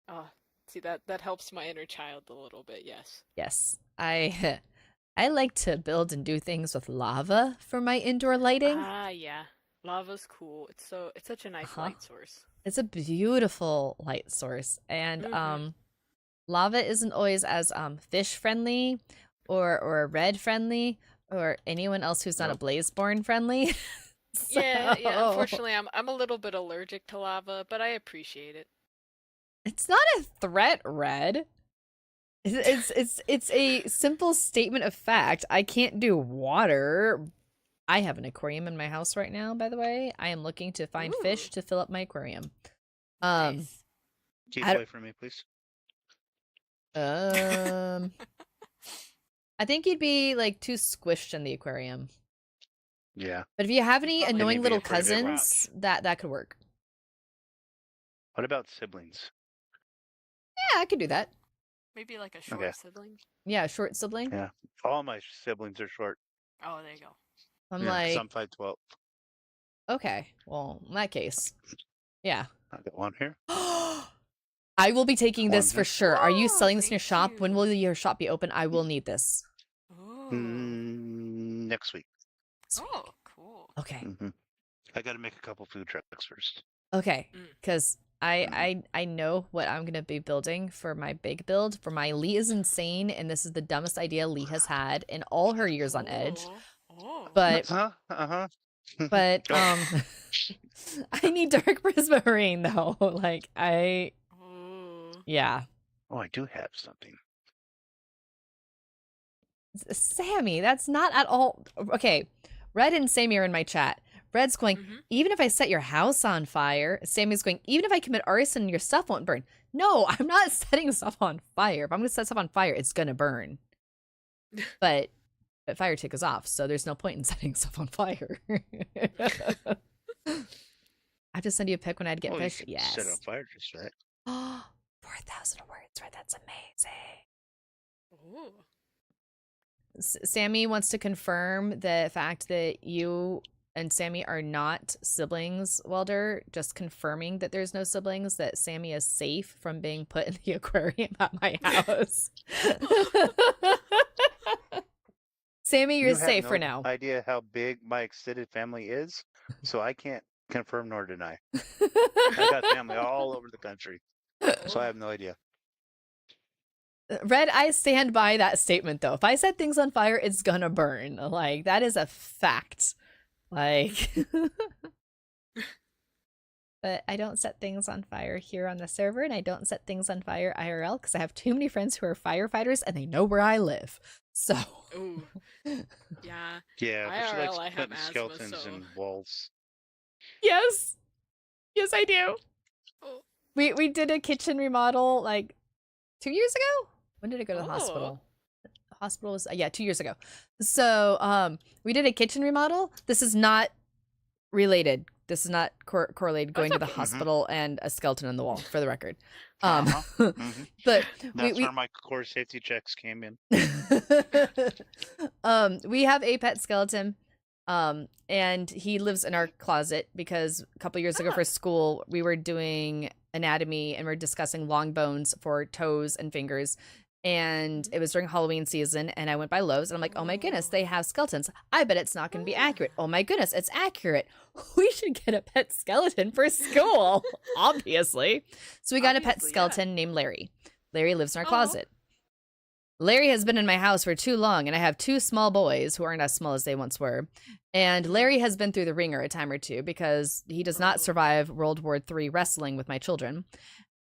Oh, see that helps my inner child a little bit. Yes. Yes, I like to build and do things with lava for my indoor lighting. Ah, yeah. Lava's cool. It's such a nice light source. It's a beautiful light source, and Mhm. lava isn't always as fish friendly or red friendly or anyone else who's not a Nope. Blazeborn friendly. Yeah, yeah. So, Unfortunately, I'm a little bit allergic to lava, but I appreciate it. it's not a threat, Red. It's a simple statement of fact. I can't do water. I have an aquarium in my house right now, by the way. I am looking to find fish Ooh. to fill up my aquarium. Nice. Keep I- away from me, please. I think you'd be like too squished in the aquarium. Yeah. But if you have any Probably annoying need little to be a pretty big rock. cousins, that could work. What about siblings? Yeah, I could do that. Maybe like a short Okay. sibling. Yeah, short sibling. Yeah. All my siblings are short. Oh, there you go. I'm Yeah, 'cause like, I'm 5'12". okay, well, in that case, yeah. I got one here. I will be taking this One for here. sure. Are you Oh, selling this in your thank shop? When you. will your shop be open? I will need this. Oh. Next week. Sweet. Oh, cool. Okay. Hmm. I got to make a couple food trucks first. Okay. Mm. Because I know what I'm gonna be building for my big build. For my Lee is insane, and this is the dumbest idea Lee has had in all her years on Edge. Oh. But Uh-huh. but Oh. I need Dark Prismarine though. Like Oh. yeah. Oh, I do have something. Sammy, that's not at all okay. Red and Sammy are in my chat. Red's going, Mhm. even if I set your house on fire. Sammy's going, even if I commit arson, your stuff won't burn. No, I'm not setting stuff on fire. If I'm gonna set stuff on fire, it's gonna burn. But fire tick is off, so there's no point in setting stuff on fire. I have to send you a pic when I'd get Oh, fish. you can set it on Yes. fire just right. 4,000 words, right? That's amazing. Oh. Sammy wants to confirm the fact that you and Sammy are not siblings, Welder, just confirming that there's no siblings, that Sammy is safe from being put in the aquarium at my house. Sammy, you're You have safe for no now. idea how big my extended family is, so I can't confirm nor deny. I got family all over the country, so I have no idea. Red, I stand by that statement though. If I set things on fire, it's gonna burn. Like, that is a fact. Like, but I don't set things on fire here on the server, and I don't set things on fire IRL because I have too many friends who are firefighters and they know where I live. So, Ooh. Yeah. Yeah, but she likes IRL, I have putting asthma, skeletons so- in walls. yes, yes, I do. Oh. We did a kitchen remodel like 2 years ago. When did I go to the Oh. hospital? Hospital was 2 years ago. So we did a kitchen remodel. This is not related. This is not correlated going to the okay. hospital and a skeleton on the wall, for the record. Mhm. But That's we where my core safety checks came in. we have a pet skeleton, and he lives in our closet because a couple years ago for school we were doing anatomy and we're discussing long bones for toes and fingers. And it was during Halloween season, and I went by Lowe's, and I'm like, oh my goodness, they have skeletons. I bet it's not going to be accurate. Oh my goodness, it's accurate. We should get a pet skeleton for school, obviously. So we got a pet Obviously, yeah. skeleton named Larry. Larry lives in our Aw. closet. Larry has been in my house for too long, and I have two small boys who aren't as small as they once were. And Larry has been through the ringer a time or two because he does not Oh. survive World War III wrestling with my children.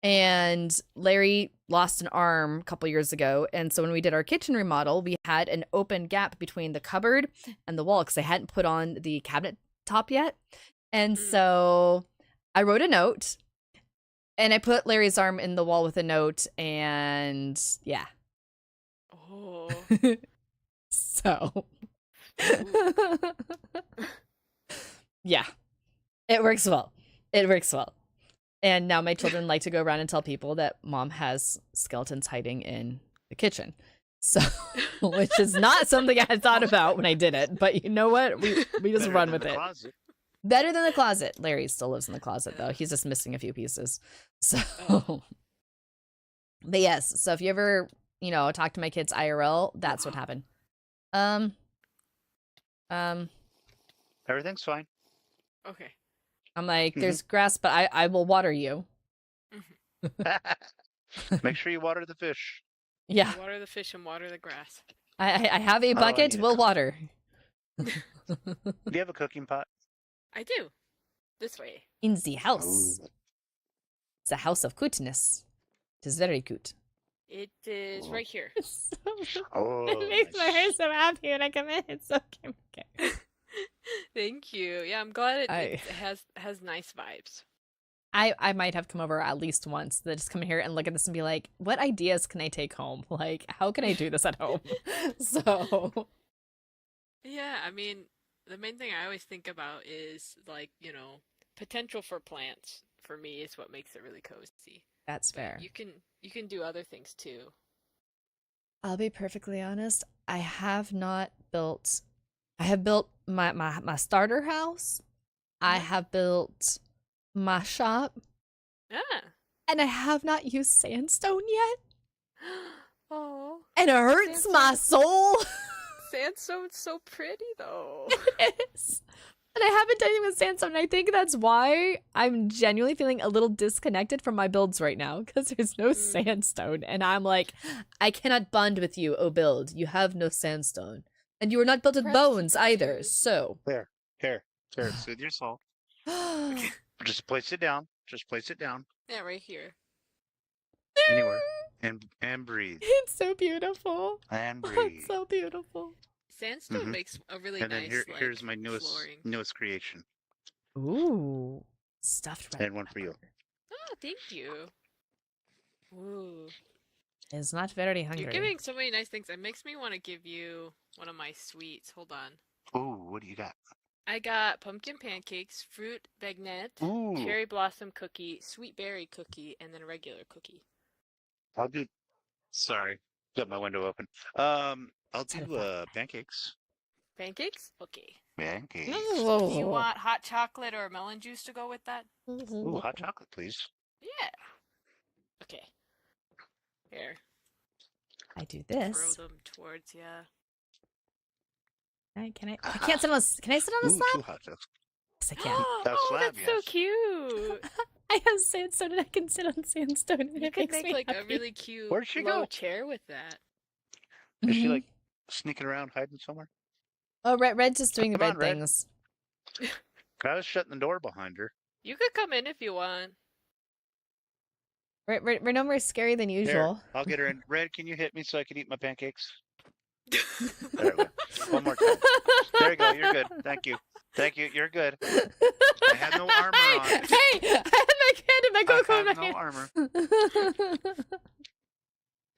And Larry lost an arm a couple years ago. And so when we did our kitchen remodel, we had an open gap between the cupboard and the wall because I hadn't put on the cabinet top yet. And so I wrote a note and I put Larry's arm in the wall with a note. And yeah. Oh. So yeah, it works well. It works well. And now my children like to go around and tell people that mom has skeletons hiding in the kitchen. So, which is not something I had thought about when I did it, but you know what? We just Better run than with the it. closet. Better than the closet. Larry still lives in the closet though. He's just missing a few pieces. So, but yes. So if you ever, talk to my kids IRL, that's what happened. Everything's fine. Okay. I'm like, there's grass, but I will water you. Make sure you water the fish. Yeah, Water the fish and water the grass. I have a I bucket. need a We'll cup. water. Do you have a cooking pot? I do. This way. In the house. The house of cuteness. It is very cute. It is right here. Oh, It makes my nice. hair so happy when I come in. It's so cute. Okay. Thank you. Yeah, I'm glad it I- has nice vibes. I might have come over at least once. That just come here and look at this and be like, what ideas can I take home? Like, how can I do this at home? So Yeah, I mean, the main thing I always think about is like, potential for plants for me is what makes it really cozy. that's But fair. You can do other things too. I'll be perfectly honest. I have built my starter house. I Mhm. have built my shop. Ah. And I have not used sandstone yet. Oh, And it hurts my soul. sandstone's so pretty though. It is. And I haven't done anything with sandstone. And I think that's why I'm genuinely feeling a little disconnected from my builds right now. Because there's no sandstone. And I'm like, I cannot bond with you, oh build. You have no sandstone. And you are not built with Perhaps bones you either. do. So. Here, soothe your soul. Just place it down. Just place it down. Yeah, right here. Anywhere. And breathe. It's so beautiful. And breathe. It's so beautiful. Sandstone Mhm. makes a really And then nice here's like, my flooring. newest creation. Ooh. Stuffed red And one for you. pepper. Oh, thank you. Ooh. Is not very hungry. You're giving so many nice things. It makes me want to give you one of my sweets. Hold on. Ooh, what do you got? I got pumpkin pancakes, fruit baguette, Ooh, cherry blossom cookie, sweet berry cookie, and then a regular cookie. I'll do. Sorry, got my window open. I'll Set it do up. pancakes. Pancakes? Okay. Pancakes. Do you want hot chocolate or melon juice to go with that? Ooh, hot chocolate, please. Yeah. Okay. Here. I do Throw this. them towards you. Can I? I can't sit on. Can I sit on a Ooh, slab? 2 hot dogs. Yes, I can. That Oh, slab, that's so yes. cute. I have sandstone and I can sit on sandstone and You it could makes make me like a happy. really cute Where'd she low go? chair with that. Is she Mhm. like sneaking around, hiding somewhere? Oh, Red's just doing the Come red on, Red. things. I was shutting the door behind her. You could come in if you want. We're no more scary than Here, usual. I'll get her in. Red, can you hit me so I can eat my pancakes? There we go. One more time. There you go. You're good. Thank you. Thank you. You're good. I had no armor on. Hey, I had my hand in my I cocoa in have my no armor. hand.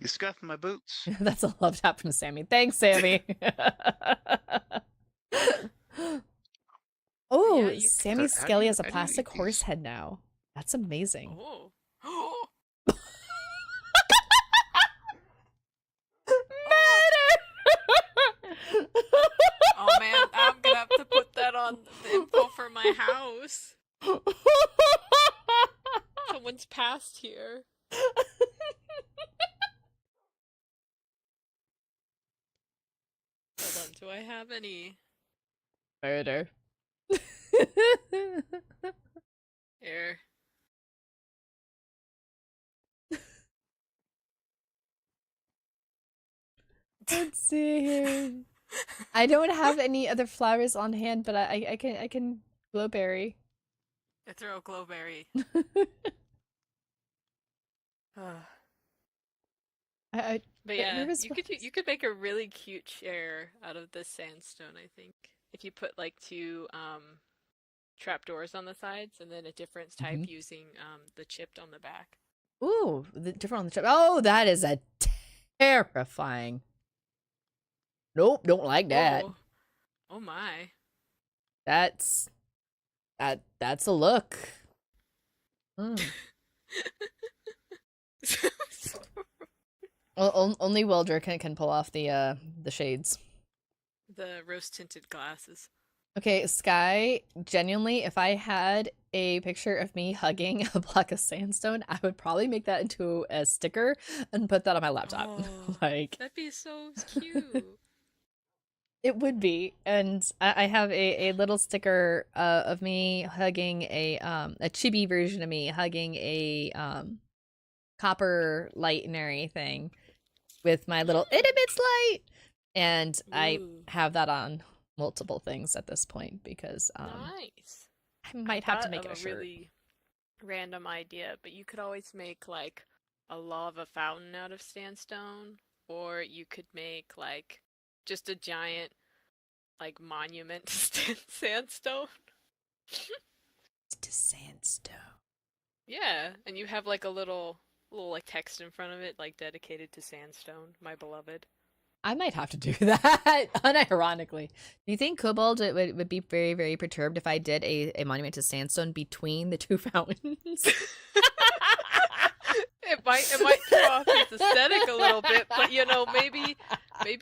You scuffed my boots. That's a love tap from Sammy. Thanks, Sammy. Oh, Yeah, you could- Sammy So how do Skelly you- has a how do you plastic eat these? horse head now. That's amazing. Oh. Matter! Oh man, I'm gonna have to put that on the info for my house. Someone's passed here. Hold on, do I have any? Murder. Here. Let's see here. I don't have any other flowers on hand, but I can glowberry. I throw a glowberry. I But Where yeah, was you could make a really cute chair out of this sandstone, I think. If you put like 2 trapdoors on the sides and then a different type Mhm. using the chipped on the back. Ooh, the different on the trip. Oh, that is a terrifying. Nope, don't like that. Whoa. Oh my. That's a look. Mm. Only Wilder can pull off the shades. The rose tinted glasses. Okay, Sky, genuinely, if I had a picture of me hugging a block of sandstone, I would probably make that into a sticker and put that on my laptop. Oh. Like, That'd be so cute. it would be. And I have a little sticker of me hugging a chibi version of me hugging a copper light and everything with my little it emits light. And I Ooh. have that on multiple things at this point because Nice. I might have to Thought make of it a shirt. really random idea, but you could always make like a lava fountain out of sandstone, or you could make like just a giant like monument to sandstone. To sandstone. Yeah, and you have like a little like text in front of it, like dedicated to sandstone, my beloved. I might have to do that, unironically. Do you think Kobold would be very, very perturbed if I did a monument to sandstone between the 2 fountains? It might throw off his aesthetic a little bit, but you know, maybe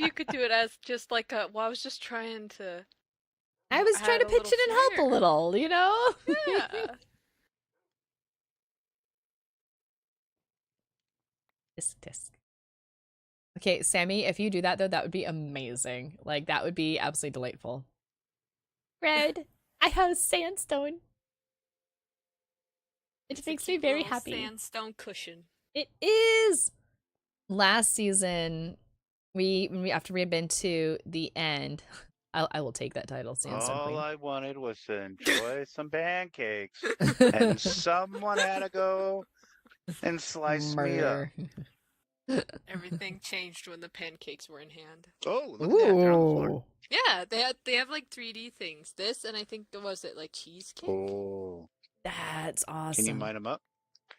you could do it as just like a. Well, I was just trying to. I was trying add to a pitch little in and help a flair. little, you know? Yeah. Tisk. Okay, Sammy, if you do that though, that would be amazing. Like that would be absolutely delightful. Red, I have sandstone. It It's a makes me cute very little happy. Sandstone cushion. It is. Last season, after we had been to the end, I will take that title, Sandstone All Queen. I wanted was to enjoy some pancakes, and someone had to go and slice me up. Murder. Everything changed when the pancakes were in hand. Oh, look at that! They're on the floor. Ooh. Yeah, they have like 3D things. This and I think was it like cheesecake? Oh, That's awesome. can you mine them up?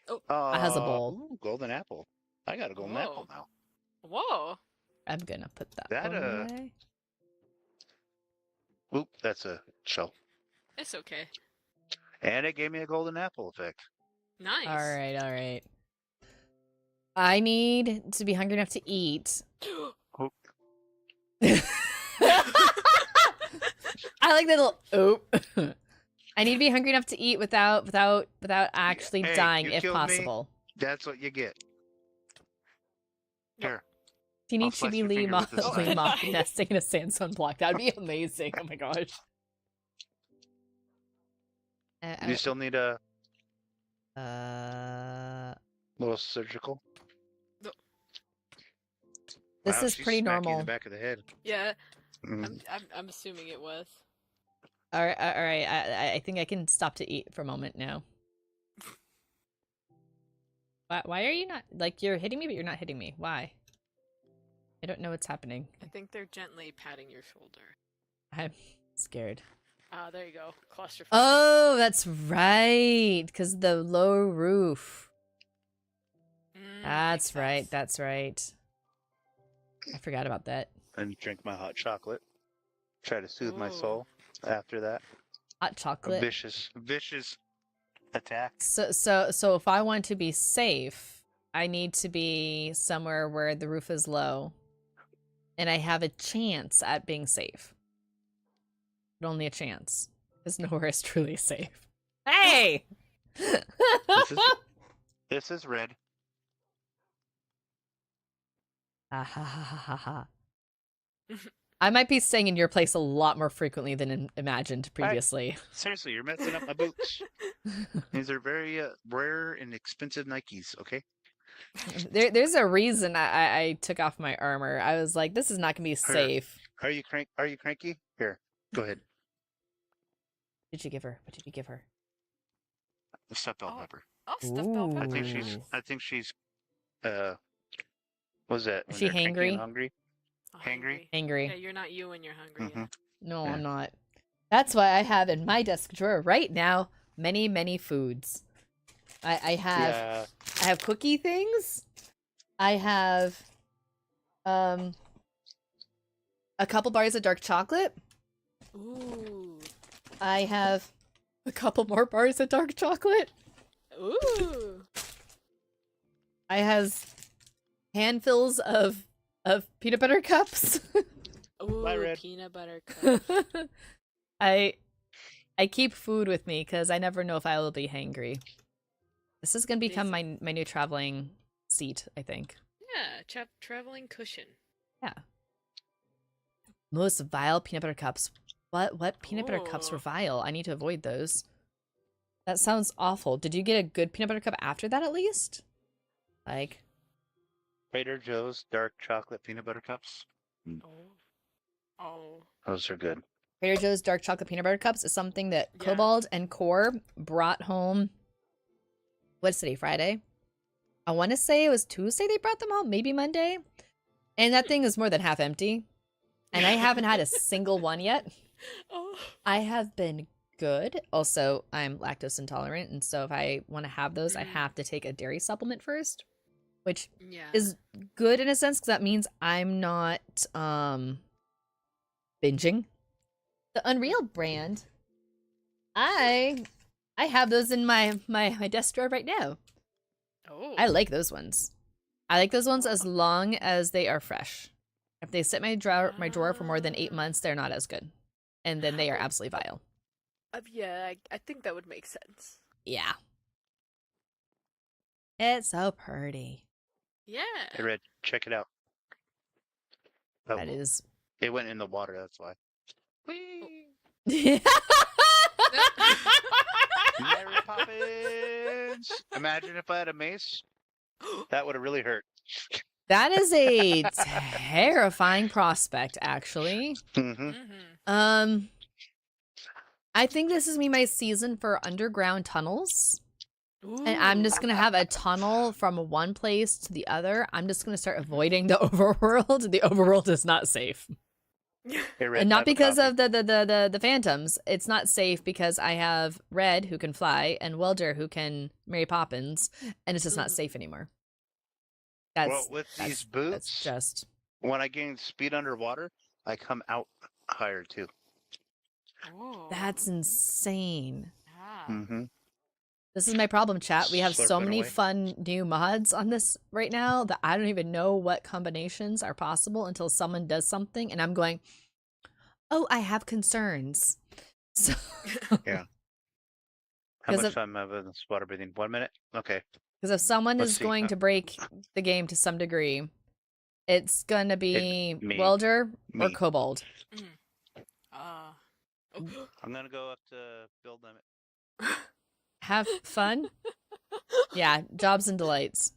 Oh. I has a bowl. Ooh, golden apple. I got a golden apple now. Whoa. I'm gonna put that, That, away. Oop, that's a shell. It's okay. And it gave me a golden apple effect. Nice. All right. I need to be hungry enough to eat. Oh. I like that little oop. I need to be hungry enough to eat without actually Hey, dying you if killed me. possible. That's what you get. Nope. Here. Teeny I'll slice chibi your Lee finger with this knife. Lee Mock nesting in a sandstone block. That'd be amazing. Oh my gosh. You still need a Uh, little surgical. this Wow, is she pretty smacked you in normal. the back of the head. Yeah, Mhm. I'm assuming it was. All right, all right. I think I can stop to eat for a moment now. Why are you not like you're hitting me, but you're not hitting me? Why? I don't know what's happening. I think they're gently patting your shoulder. I'm scared. Ah, there you go. Claustrophobic. Oh, that's right. Because the low roof. That's makes right. sense. That's right. I forgot about that. And drink my hot chocolate. Try to soothe my Ooh. soul after that. Hot A chocolate. vicious attack. So if I want to be safe, I need to be somewhere where the roof is low, and I have a chance at being safe. But only a chance, because nowhere is truly safe. Hey! This is red. Ha ha ha ha ha. I might be staying in your place a lot more frequently than imagined previously. Seriously, you're messing up my boots. These are very rare and expensive Nikes, okay? There's a reason I took off my armor. I was like, this is not gonna be safe. Are you cranky? Here, go ahead. What did you give her? What did you give her? The stuffed bell Oh. pepper. Oh, stuffed bell Ooh. pepper. I think she's what was that? Is when she they're cranky and hangry? hungry? Oh, Hangry? Angry. Yeah, you're not you when you're hungry. Mhm. No, Yeah. I'm not. That's why I have in my desk drawer right now many foods. I have Yeah. I have cookie things. I have a couple bars of dark chocolate. Yeah. Ooh. I have a couple more bars of dark chocolate. Ooh. I have handfuls of peanut butter cups. Ooh, Red. peanut butter cup. I keep food with me because I never know if I will be hangry. This is gonna become my new traveling seat, I think. Yeah, traveling cushion. Yeah. Most vile peanut butter cups. What peanut butter cups were Oh. vile? I need to avoid those. That sounds awful. Did you get a good peanut butter cup after that at least? Like, Trader Joe's dark chocolate peanut butter cups. Oh. Oh. Those are good. Trader Joe's dark chocolate peanut butter cups is something that Yeah. Cobalt and Core brought home. What's today? Friday? I want to say it was Tuesday they brought them home, maybe Monday. And that thing is more than half empty. And I haven't had a single one yet. Oh. I have been good. Also, I'm lactose intolerant, and so if I want to have those, I Mm. have to take a dairy supplement first, which Yeah. is good in a sense because that means I'm not binging. The Unreal brand, I have those in my desk drawer right now. Oh. I like those ones. I like those ones as long as they are fresh. If they sit in my drawer for more than 8 months, they're not as good, and then they are absolutely vile. Yeah, I think that would make sense. Yeah. It's so pretty. Yeah. Hey, Red, check it out. Oh, That is. It went in the water, that's why. Whee! That Mary Poppins! Imagine if I had a mace. That would have really hurt. is a terrifying prospect, actually. Mm-hmm. Mm-hmm. I think this is my season for underground tunnels. And I'm just gonna have a tunnel from one place to the other. I'm just gonna start avoiding the overworld. The overworld is not safe. Hey, Red, And I not have a because copy. of the phantoms. It's not safe because I have Red who can fly and Welder who can Mary Poppins, and it's just not Mhm. safe anymore. That's Well, with these boots, that's just when I gain speed underwater, I come out higher too. Oh. that's insane. Ah. Mm-hmm. This is my problem, chat. We have so Slurping many away. fun new mods on this right now that I don't even know what combinations are possible until someone does something, and I'm going, Oh, I have concerns. So, How 'Cause much of- time have I in this water breathing? 1 minute? Okay. because if someone Let's is see. going to break the game to some degree, it's gonna be me. Welder or Me. Kobold. Oh. I'm gonna go up to build limit. Have fun. Yeah, jobs and delights.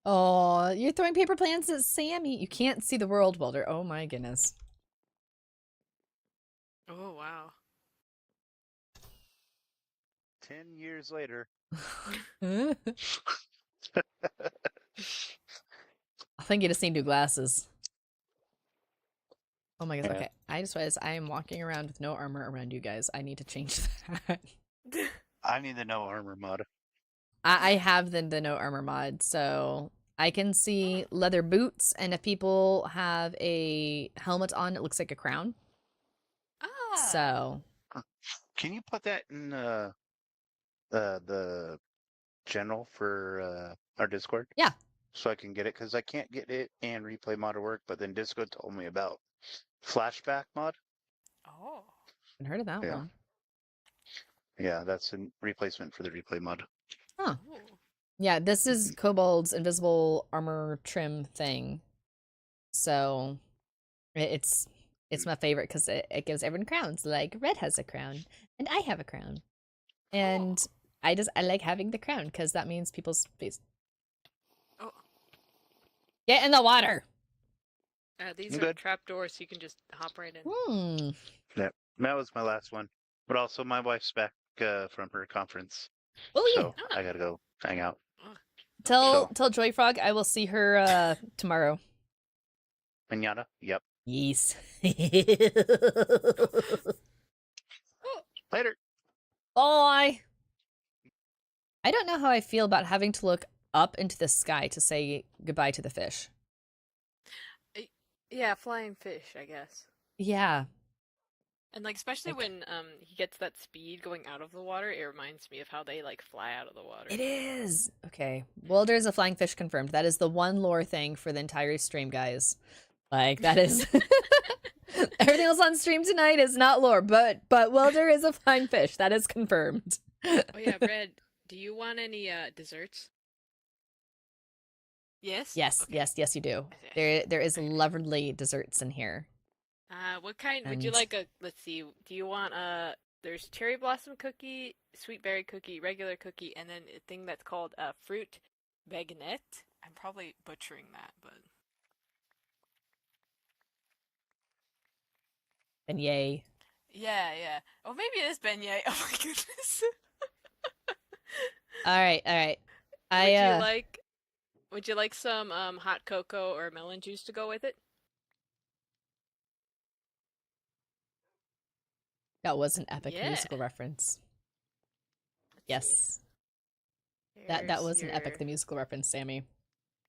Oh, you're throwing paper plants at Sammy. You can't see the world, Welder. Oh my goodness. Oh wow. 10 years later. I think you just need new glasses. Oh my goodness. Yeah. Okay. I just realized I am walking around with no armor around you guys. I need to change that. I need the no armor mod. I have the no armor mod, so I can see leather boots, and if people have a helmet on, it looks like a crown. Ah. So Can you put that in the general for our Discord? Yeah. So I can get it, because I can't get it and replay mod to work, but then Disco told me about flashback mod. Oh. I haven't heard of that Yeah. one. Yeah, that's a replacement for the replay mod. Huh. Ooh. Yeah, this is Kobold's invisible armor trim thing. So it's my favorite because it gives everyone crowns. Like Red has a crown, and I have a crown, and I like having the crown because that means people's face. Oh. Get in the water. These I'm are good. trapdoors, so you can just hop right in. Hmm. That was my last one. But also, my wife's back from her conference, Oh yeah. so I gotta go hang out. Tell So- Joy Frog I will see her tomorrow. Manana? Yep. Yes. Later. Bye. I don't know how I feel about having to look up into the sky to say goodbye to the fish. Yeah, flying fish, I guess. Yeah. And like especially when he gets that speed going out of the water, it reminds me of how they like fly out of the water. It is. Okay. Welder is a flying fish confirmed. That is the one lore thing for the entire stream, guys. Like that is everything else on stream tonight is not lore, but Welder is a flying fish. That is confirmed. Oh yeah, Red, do you want any desserts? Yes? Yes, Okay. yes, you do. Okay. There is lovely desserts in here. What kind would you And- like let's see, do you want there's cherry blossom cookie, sweet berry cookie, regular cookie, and then a thing that's called fruit baguette. I'm probably butchering that, but And yay. yeah. Oh, maybe it is beignet. Oh my goodness. All right. Would you like some hot cocoa or melon juice to go with it? That was an epic Yeah. musical reference. Let's Yes. see. That Here's was an epic your- the musical reference, Sammy.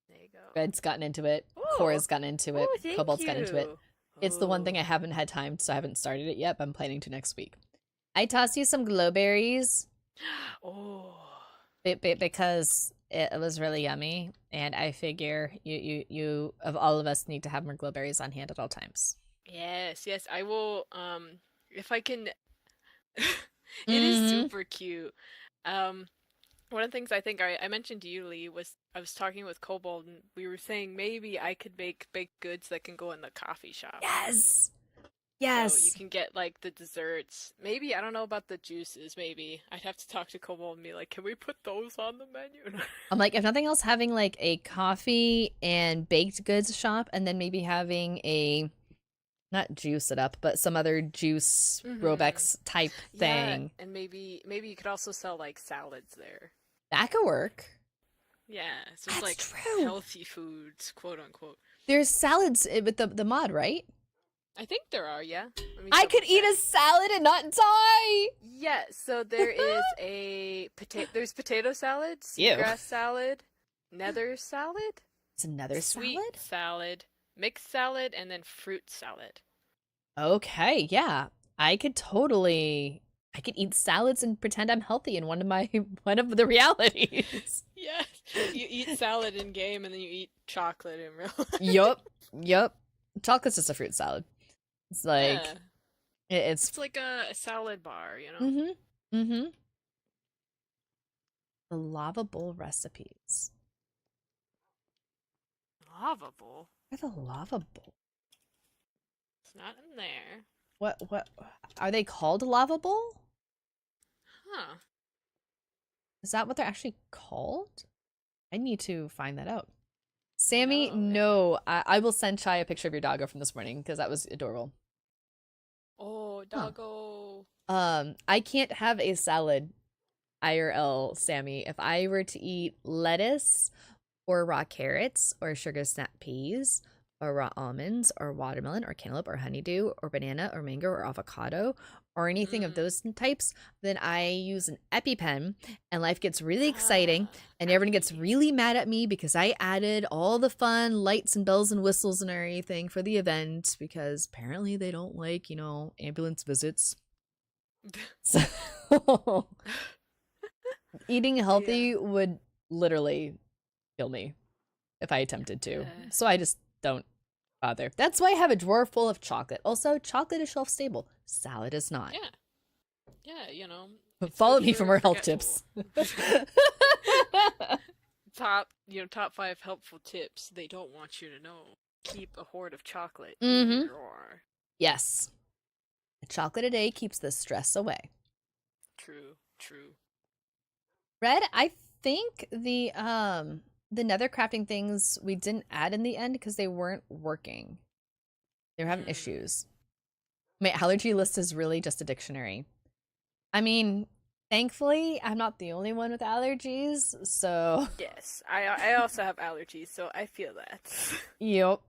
There you go. Red's gotten into it. Ooh. Cora's gotten into it. Ooh, thank Kobold's gotten into it. you. It's the one thing I Ooh. haven't had time, so I haven't started it yet, but I'm planning to next week. I tossed you some glowberries Oh. because it was really yummy, and I figure you of all of us need to have more glowberries on hand at all times. Yes, I will if I can It is Mhm. super cute. One of the things I think I mentioned to you, Lee, was I was talking with Kobold and we were saying maybe I could make baked goods that can go in the coffee shop. Yes. So Yes. you can get like the desserts. Maybe I don't know about the juices, maybe. I'd have to talk to Kobold and be like, can we put those on the menu? I'm like, if nothing else, having like a coffee and baked goods shop, and then maybe having a not juice it up, but some other juice Mhm. Robex type thing. Yeah, and maybe you could also sell like salads there. That could work. Yeah, so That's it's like true. healthy foods, quote unquote. There's salads with the mod, right? I think there are, yeah. Let me I double could eat check. a salad and not die. Yeah, so there is a there's potato salad, Ew. seagrass salad, nether salad, It's another sweet salad. salad, mixed salad, and then fruit salad. Okay, yeah, I could totally I could eat salads and pretend I'm healthy in one of the realities. Yes. You eat salad in game and then you eat chocolate in real life. Yup. Chocolate's just a fruit salad. It's like Yeah. it's It's like a salad bar, you know? mm-hmm. Mm-hmm. The lava bowl recipes. Lava bowl. Where's the lava bowl? It's not in there. What are they called? Lava bowl? Huh. Is that what they're actually called? I need to find that out. Sammy, know, no. I will send Chai a picture of your doggo from this morning because that was adorable. Oh, doggo. I can't have a salad IRL, Sammy. If I were to eat lettuce or raw carrots or sugar snap peas or raw almonds or watermelon or cantaloupe or honeydew or banana or mango or avocado or anything of those types, then I use an EpiPen and life gets really exciting and everyone gets really mad at me because I added all the fun lights and bells and whistles and everything for the event because apparently they don't like, ambulance visits. So eating healthy would literally kill me if I attempted to. So I just don't bother. That's why I have a drawer full of chocolate. Also, chocolate is shelf stable. Salad is not. Yeah, Follow good me for more health forgetful. tips. Top 5 helpful tips they don't want you to know. Keep a hoard of chocolate Mhm. in your drawer. Yes. A chocolate a day keeps the stress away. True. Red, I think the nether crafting things we didn't add in the end because they weren't working. They were having issues. My allergy list is really just a dictionary. I mean, thankfully, I'm not the only one with allergies, so Yes, I also have allergies, so I feel that. yup.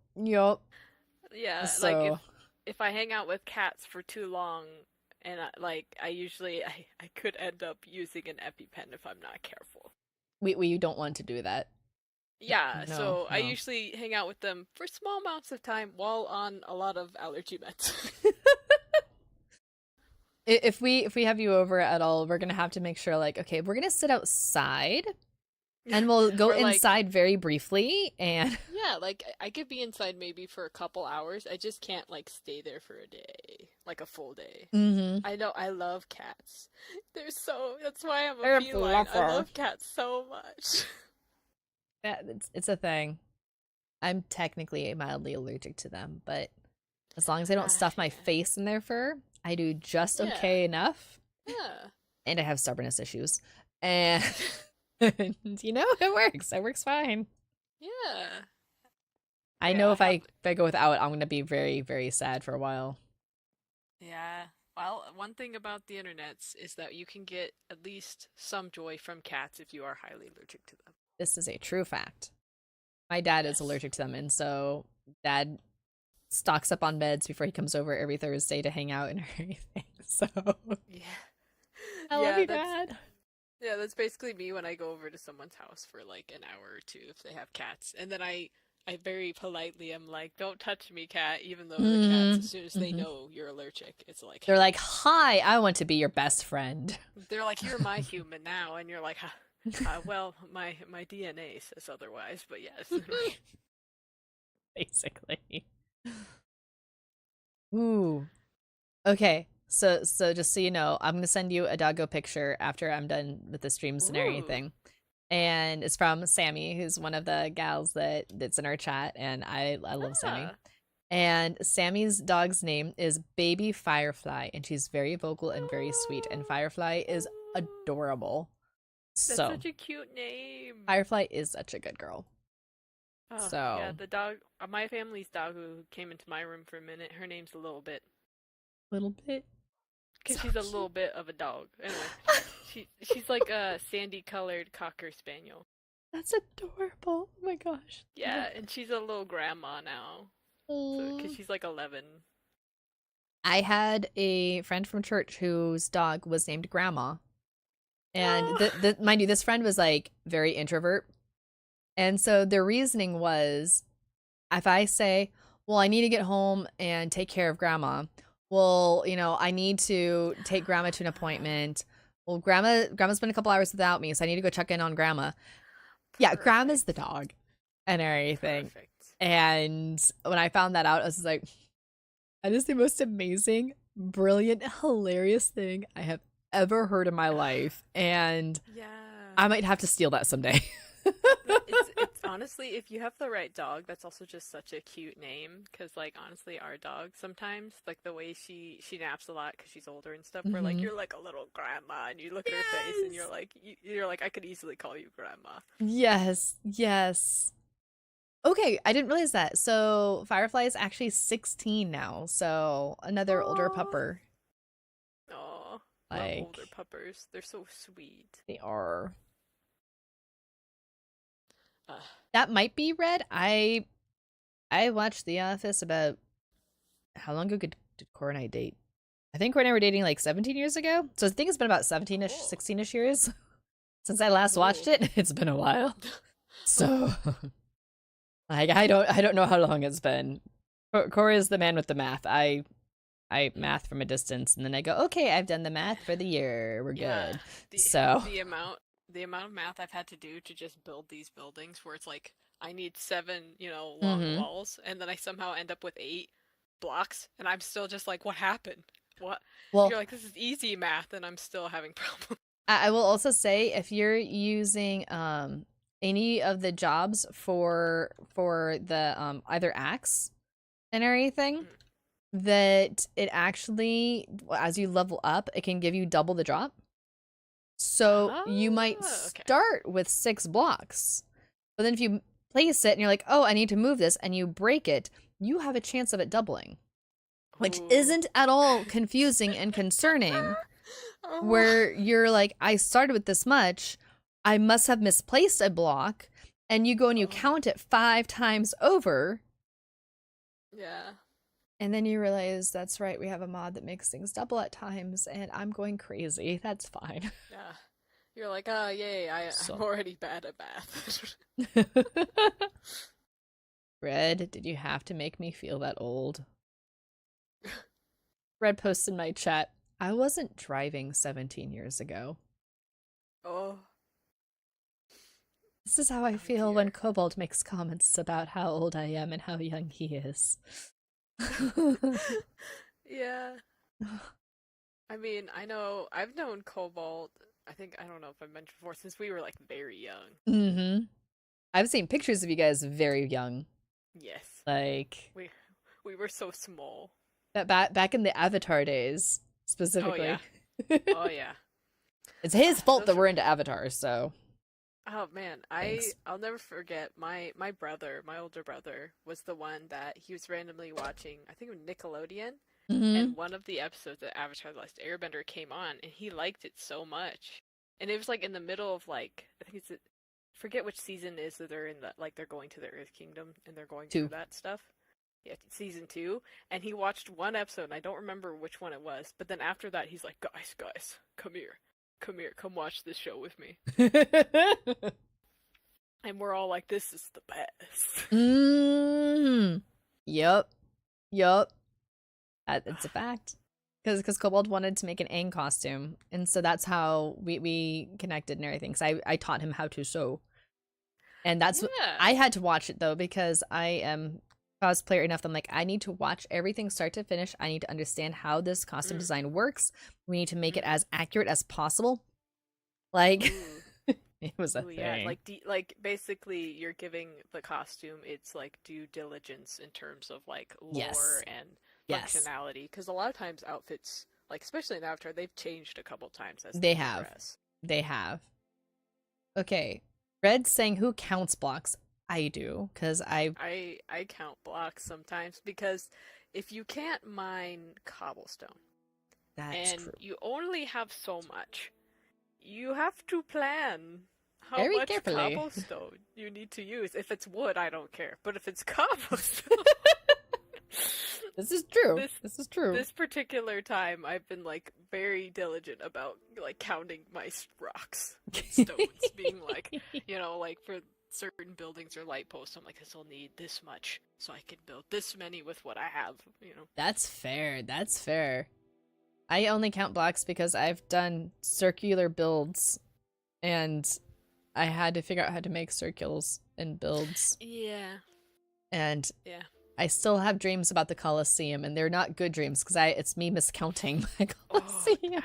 Yeah, So like if I hang out with cats for too long, and I could end up using an EpiPen if I'm not careful. we don't want to do that. Yeah, No, so I no. usually hang out with them for small amounts of time while on a lot of allergy meds. If we have you over at all, we're gonna have to make sure, like, okay, we're gonna sit outside, and we'll go Or, like, inside very briefly, and yeah, like I could be inside maybe for a couple hours. I just can't like stay there for a day, like a full day. I know I love cats. That's why I'm They're a feline. I fluffer. love cats so much. it's a thing. I'm technically mildly allergic to them, but as long as I don't stuff my face in their fur, I do just Yeah. okay enough. Yeah. And I have stubbornness issues, and it works. It works fine. Yeah. I Yeah, know I if I have- go without, I'm gonna be very, very sad for a while. Yeah. Well, one thing about the internets is that you can get at least some joy from cats if you are highly allergic to them. This is a true fact. My dad is Yes. allergic to them, and so Dad stocks up on meds before he comes over every Thursday to hang out and everything. So Yeah. I love you, that's- Dad. Yeah, that's basically me when I go over to someone's house for like an hour or two if they have cats. And then I very politely am like, don't touch me, cat, even though the cats, as soon as they know you're allergic, it's like, They're like, "Hi, I want to be your best friend." they're like, you're my human now. And you're like, well, my DNA says otherwise, but yes. Basically. Ooh. Okay. So just so you know, I'm gonna send you a doggo picture after I'm done with the streams and Ooh. everything. And it's from Sammy, who's one of the gals that's in our chat, and I love Sammy. Ah. And Sammy's dog's name is Baby Firefly, and she's very vocal and very sweet. And Firefly is adorable. That's So such a cute name. Firefly is such a good girl. Oh, So yeah, the dog, my family's dog who came into my room for a minute, her name's a little bit. little bit. Because So she's a cute. little bit of a dog. Anyway, she's like a sandy-colored cocker spaniel. That's adorable. Oh my gosh. Yeah, and she's a little grandma now. Because she's like 11. I had a friend from church whose dog was named Grandma. And mind you, this friend was like very introvert. And so their reasoning was, if I say, well, I need to get home and take care of Grandma, well, I need to take grandma to an appointment. Well, grandma's been a couple hours without me, so I need to go check in on grandma. Yeah, grandma's the Perfect. dog and everything. Perfect. And when I found that out, I was like, that is the most amazing, brilliant, hilarious thing I have ever heard in my life. And Yeah. I might have to steal that someday. It's honestly, if you have the right dog, that's also just such a cute name. Cause like honestly, our dog sometimes like the way she naps a lot because she's older and stuff. We're like, Mhm. you're like a little grandma, and you look at her face, and Yes. you're like, I could easily call you grandma. Yes, yes. Okay, I didn't realize that. So Firefly is actually 16 now. So another older Oh, pupper. oh, love older Like puppers. They're so sweet. they are. Uh, That might be Red. I watched The Office about how long ago did Cora and I date? I think Cora and I were dating like 17 years ago. So I think it's been about 17-ish, cool. 16-ish years since I last watched Cool. it. It's been a while. So like I don't know how long it's been. Cora is the man with the math. I math from a distance and then I go, okay, I've done the math for the year. We're Yeah, good. the So the amount of math I've had to do to just build these buildings where it's like I need 7, long mhm. walls, and then I somehow end up with 8 blocks, and I'm still just like, what happened? What? Well, You're like, this is easy math, and I'm still having problems. I will also say if you're using any of the jobs for the either axe and everything, Mm. that it actually as you level up, it can give you double the drop. So you might Okay. start with 6 blocks. But then if you place it and you're like, "Oh, I need to move this," and you break it, you have a chance of it doubling, which Ooh. isn't at all confusing and concerning. Oh. Where you're like, I started with this much, I must have misplaced a block, and you go and you Oh. count it 5 times over, Yeah. and then you realize that's right, we have a mod that makes things double at times, and I'm going crazy. That's fine. Yeah. You're like, yay, I'm So, already bad at math. Red, did you have to make me feel that old? Red posted in my chat, I wasn't driving 17 years ago. Oh, This is how I oh feel when dear. Cobalt makes comments about how old I am and how young he is. Yeah. I mean, I know I've known Cobalt. I don't know if I mentioned before, since we were like very young. Mm-hmm. I've seen pictures of you guys very young. Yes, Like we we were so small. back in the Avatar days, Oh yeah, specifically. oh yeah. It's his fault that Those we're were. into Avatar, so Oh man, thanks. I'll never forget my brother, my older brother, was the one that he was randomly watching. I think it was Nickelodeon, Mm-hmm. and one of the episodes of Avatar: The Last Airbender came on, and he liked it so much. And it was like in the middle of like I think forget which season is that they're in the like they're going to the Earth Kingdom and they're going through 2. that stuff. Yeah, season 2, and he watched one episode, and I don't remember which one it was. But then after that, he's like, guys, come here, come watch this show with me. And we're all like, this is the best. Mm-hmm. Yup. Yup. It's a fact. Because Cobalt wanted to make an Aang costume, and so that's how we connected and everything. Because I taught him how to sew, and that's what Yeah. I had to watch it though because I am cosplayer enough. That I'm like I need to watch everything start to finish. I need to understand how this costume Mm, design works. We need to make it mm-hmm. as accurate as possible. Like Ooh. it was a Ooh, yeah. thing. Like basically, you're giving the costume its like due diligence in terms of like lore Yes. and Yes. functionality. Because a lot of times outfits, like especially in Avatar, they've changed a couple times as they They have. progress. They have. Okay. Red saying who counts blocks? I do, because I count blocks sometimes because if you can't mine cobblestone that's and true. you only have so much, you have to plan how Very much carefully. cobblestone you need to use. If it's wood, I don't care, but if it's cobblestone, This is true. this This is true. this particular time I've been like very diligent about like counting my rocks and stones, being like, like for certain buildings or light posts. I'm like, this will need this much, so I can build this many with what I have. You know. That's fair. That's fair. I only count blocks because I've done circular builds, and I had to figure out how to make circles in builds. Yeah. And Yeah. I still have dreams about the Colosseum, and they're not good dreams because it's me miscounting my Colosseum.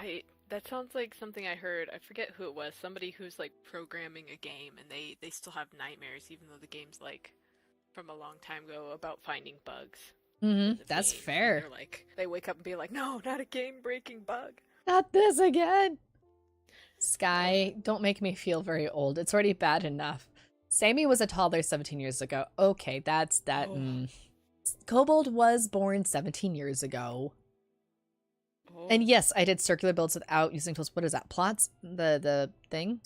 That sounds like something I heard. I forget who it was. Somebody who's like programming a game, and they still have nightmares, even though the game's like from a long time ago, about finding bugs. That's game. fair. They're like, they wake up and be like, no, not a game-breaking bug. Not this again. Sky, don't make me feel very old. It's already bad enough. Sammy was a toddler 17 years ago. Okay, that's that. Oh. Kobold was born 17 years ago. Oh. And yes, I did circular builds without using tools. What is that? Plots? The thing?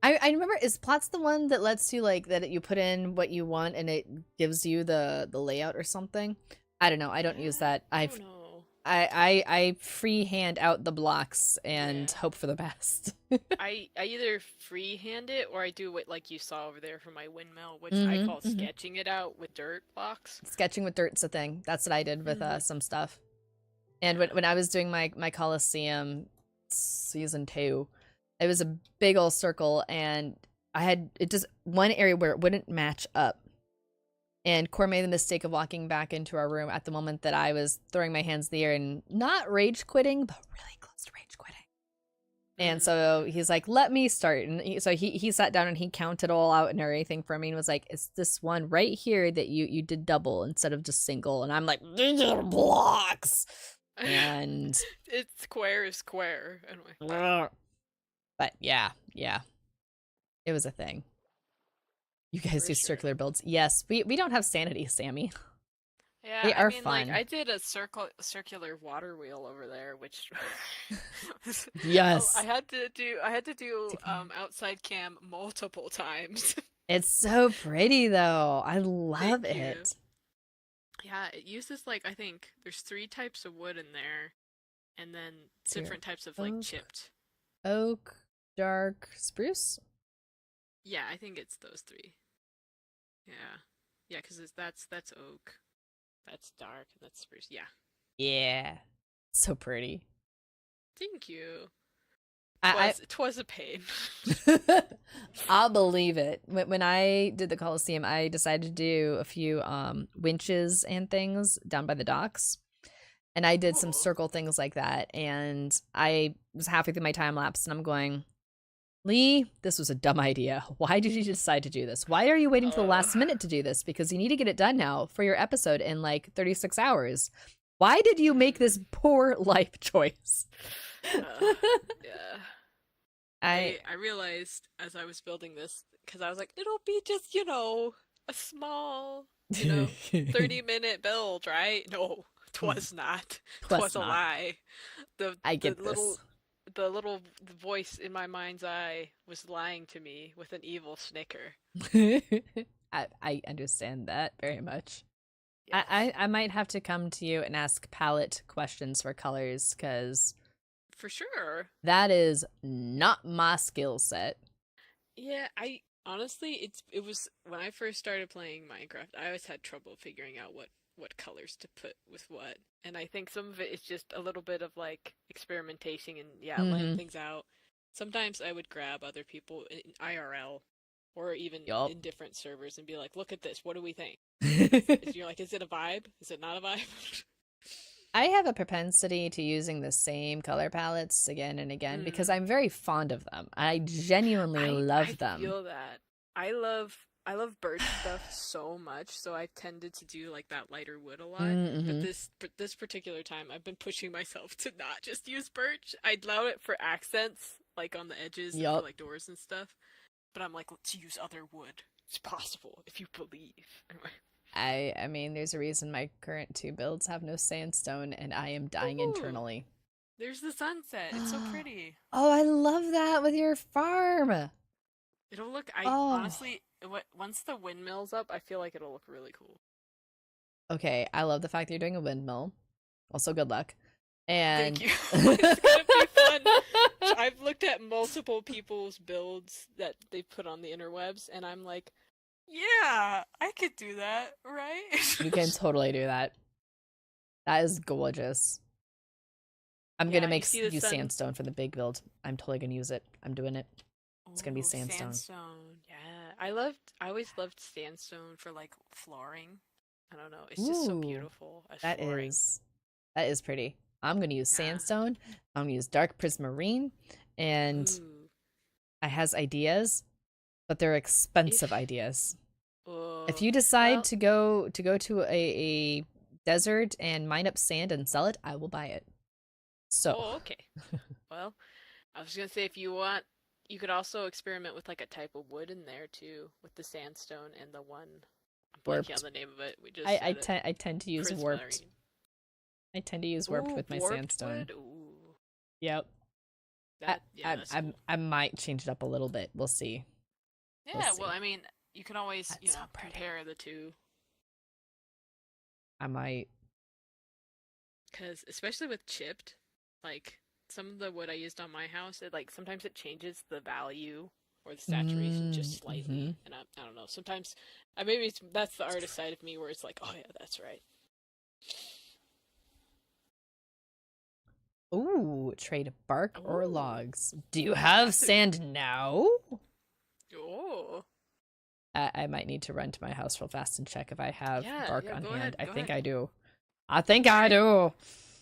I remember, is Plots the one that lets you, like, that you put in what you want and it gives you the layout or something? I don't know. I don't use that. I don't know. I freehand out the blocks and hope for the best. I either freehand it or I do what like you saw over there for my windmill, which I call sketching it out with dirt blocks. Sketching with dirt's a thing. That's what I did with some stuff. And when I was doing my Colosseum season 2, it was a big old circle, and I had just one area where it wouldn't match up. And Core made the mistake of walking back into our room at the moment that I was throwing my hands in the air and not rage quitting, but really close to rage quitting. And so he's like, let me start. And so he sat down and he counted all out and everything for me and was like, it's this one right here that you did double instead of just single. And I'm like, these are blocks. And it's square is square. Anyway. But yeah. It was a thing. You guys For do sure. circular builds. Yes, we don't have sanity, Sammy. Yeah, They are I mean, fun. like I did a circular water wheel over there, which Yes. I had to do Okay. outside cam multiple times. It's so pretty though. I love Thank you. it. Yeah, it uses like I think there's 3 types of wood in there, and then Is there different types of like oak? chipped. Oak, dark, spruce. Yeah, I think it's those 3. Yeah, because that's oak, that's dark, and that's spruce. Yeah, Yeah. So pretty. thank you. I It was a pain. I'll believe it. When I did the Colosseum, I decided to do a few winches and things down by the docks. And I did some Cool. circle things like that. And I was halfway through my time lapse and I'm going, Lee, this was a dumb idea. Why did you decide to do this? Why are you waiting till the last minute to do this? Because you need to get it done now for your episode in like 36 hours. Why did you make this poor life choice? Yeah. I I realized as I was building this, because I was like, it'll be just, a small, 30-minute build, right? No, 'twas not. 'Twas a not. lie. I get The little voice in my mind's eye was lying to me with an evil snicker. this. I understand that very much. Yes. I might have to come to you and ask palette questions for colors because For sure. that is not my skill set. Yeah, I honestly, it was when I first started playing Minecraft, I always had trouble figuring out what colors to put with what. And I think some of it is just a little bit of like experimentation and laying things out. Sometimes I would grab other people in IRL or even Yup. in different servers and be like, look at this, what do we think? You're like, is it a vibe? Is it not a vibe? I have a propensity to using the same color palettes again and again because I'm very fond of them. I genuinely love them. I feel that. I love birch stuff so much, so I tended to do like that lighter wood a lot. But this particular time, I've been pushing myself to not just use birch. I'd allow it for accents, like on the edges and for like doors and stuff. But I'm like, let's use other wood. It's possible if you believe. Anyway. I mean, there's a reason my current 2 builds have no sandstone, and I am dying internally. There's the sunset. It's so pretty. Oh, I love that with your farm. It'll look. Honestly, once the windmill's up, I feel like it'll look really cool. Okay, I love the fact that you're doing a windmill. Also, good luck. And Thank you. It's gonna be fun. I've looked at multiple people's builds that they put on the interwebs, and I'm like, yeah, I could do that, right? You can totally do that. That is gorgeous. I'm Yeah, gonna you make see the use sun- sandstone for the big build. I'm totally gonna use it. I'm doing it. It's gonna be Oh, sandstone. Sandstone. Yeah, I always loved sandstone for like flooring. I don't know. It's just so Ooh, beautiful as that flooring. is pretty. I'm gonna use Yeah. sandstone. I'm gonna use dark prismarine, and Ooh. I has ideas, but they're expensive If- ideas. Oh, If you decide well- to go to a desert and mine up sand and sell it, I will buy it. So Oh, okay. Well, I was gonna say if you want, you could also experiment with like a type of wood in there too, with the sandstone and the one. I'm blanking Warped. on the name of it. We just I said it. tend to use warped. Prismarine. I tend to use warped Ooh, with my warped sandstone. wood? Ooh, Yep. that yeah, that's cool. I might change it up a little bit. We'll see. Yeah, We'll well, see. I mean, you can always, That's you so know, pretty. compare the two. I might. Because especially with chipped, like some of the wood I used on my house, it like sometimes it changes the value or the saturation just slightly, and I don't know. Sometimes, maybe that's the artist side of me where it's like, oh yeah, that's right. Ooh, trade bark or Ooh. logs. Do you have That's a- sand now? Oh, I might need to run to my house real fast and check if I have Yeah, bark yeah, on go hand. ahead, I go think ahead. I do. I think I do.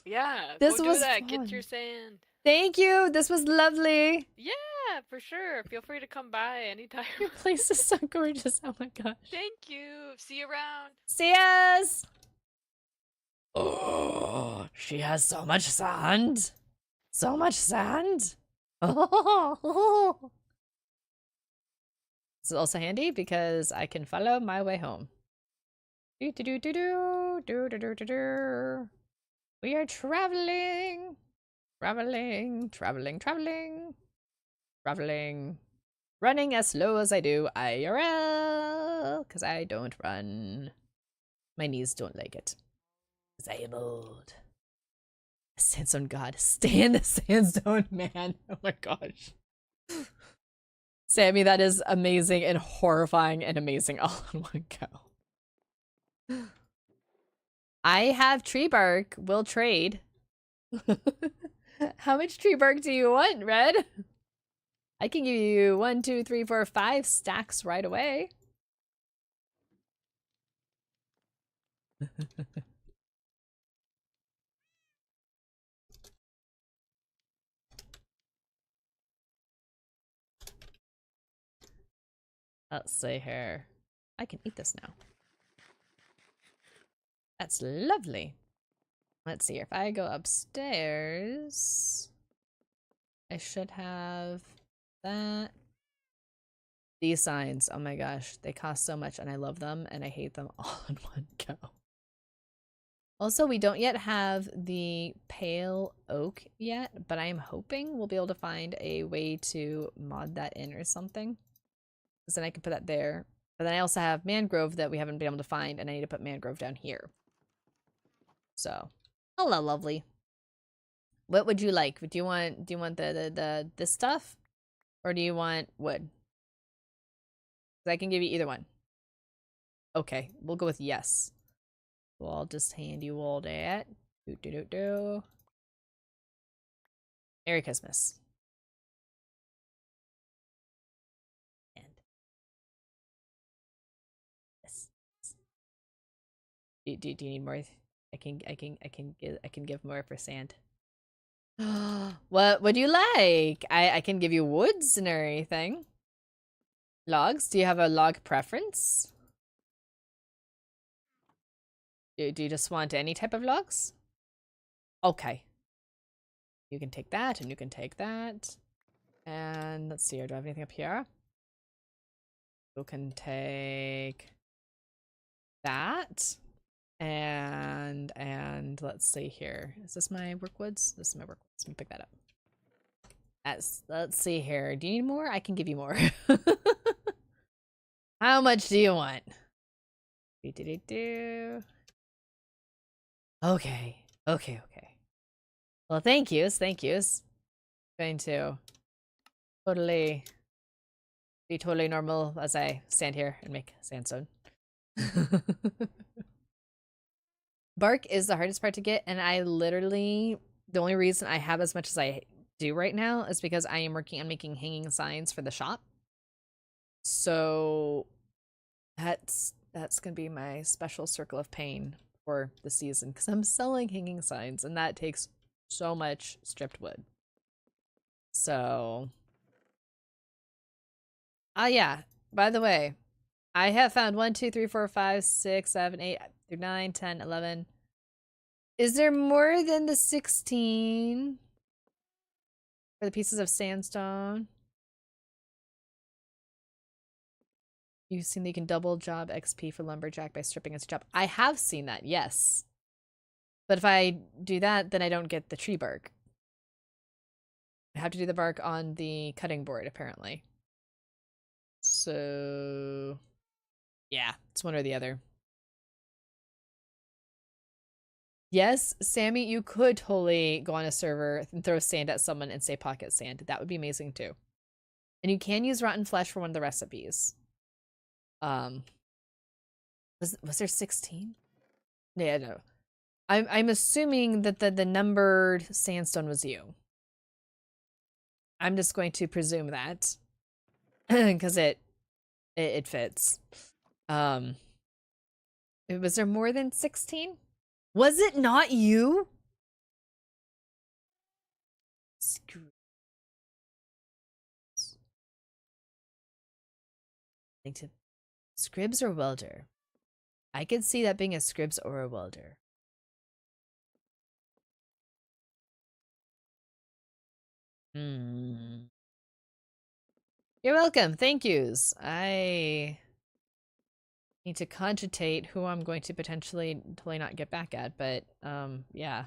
yeah. This go was do that. fun. Get your sand. Thank you. This was lovely. Yeah, for sure. Feel free to come by anytime. Your place is so gorgeous. Oh my gosh. Thank you. See you around. See us. Oh, she has so much sand. So much sand. Oh. This is also handy because I can follow my way home. Do do do do do do do do do do. We are traveling, traveling, traveling, traveling, traveling. Running as slow as I do IRL, because I don't run. My knees don't like it. Because I am old. Sandstone god. Stand the sandstone man. Oh my gosh. Sammy, that is amazing and horrifying and amazing all in one go. I have tree bark. We'll trade. How much tree bark do you want, Red? I can give you 1, 2, 3, 4, 5 stacks right away. Let's see here. I can eat this now. That's lovely. Let's see. If I go upstairs, I should have that. These signs. Oh my gosh. They cost so much and I love them and I hate them all in one go. Also, we don't yet have the pale oak yet, but I am hoping we'll be able to find a way to mod that in or something. Because then I can put that there. But then I also have mangrove that we haven't been able to find, and I need to put mangrove down here. So, hello, lovely. What would you like? Do you want this stuff, or do you want wood? 'Cause I can give you either one. Okay, we'll go with yes. So I'll just hand you all that. Do do do do. Merry Christmas. And yes. Do you need more? I can give more for sand. What would you like? I can give you woods and everything. Logs? Do you have a log preference? Do you just want any type of logs? Okay. You can take that and you can take that. And let's see here. Do I have anything up here? You can take that. And let's see here. Is this my work woods? This is my work woods. Let me pick that up. Let's see here. Do you need more? I can give you more. How much do you want? Okay. Well, thank yous. Going to totally be totally normal as I stand here and make sandstone. Bark is the hardest part to get, and I literally, the only reason I have as much as I do right now is because I am working on making hanging signs for the shop. So that's gonna be my special circle of pain for the season, because I'm selling hanging signs and that takes so much stripped wood. So yeah, by the way, I have found 1, 2, 3, 4, 5, 6, 7, 8 through 9, 10, 11. Is there more than the 16 for the pieces of sandstone? You've seen that you can double job XP for lumberjack by stripping its job. I have seen that, yes. But if I do that, then I don't get the tree bark. I have to do the bark on the cutting board, apparently. So, yeah, it's one or the other. Yes, Sammy, you could totally go on a server and throw sand at someone and say pocket sand. That would be amazing too. And you can use rotten flesh for one of the recipes. Was there 16? Yeah, no. I'm assuming that the numbered sandstone was you. I'm just going to presume that because it fits. Was there more than 16? Was it not you? Scribs or welder? I could see that being a scribs or a welder. You're welcome. Thank yous. I need to cogitate who I'm going to potentially totally not get back at, but yeah.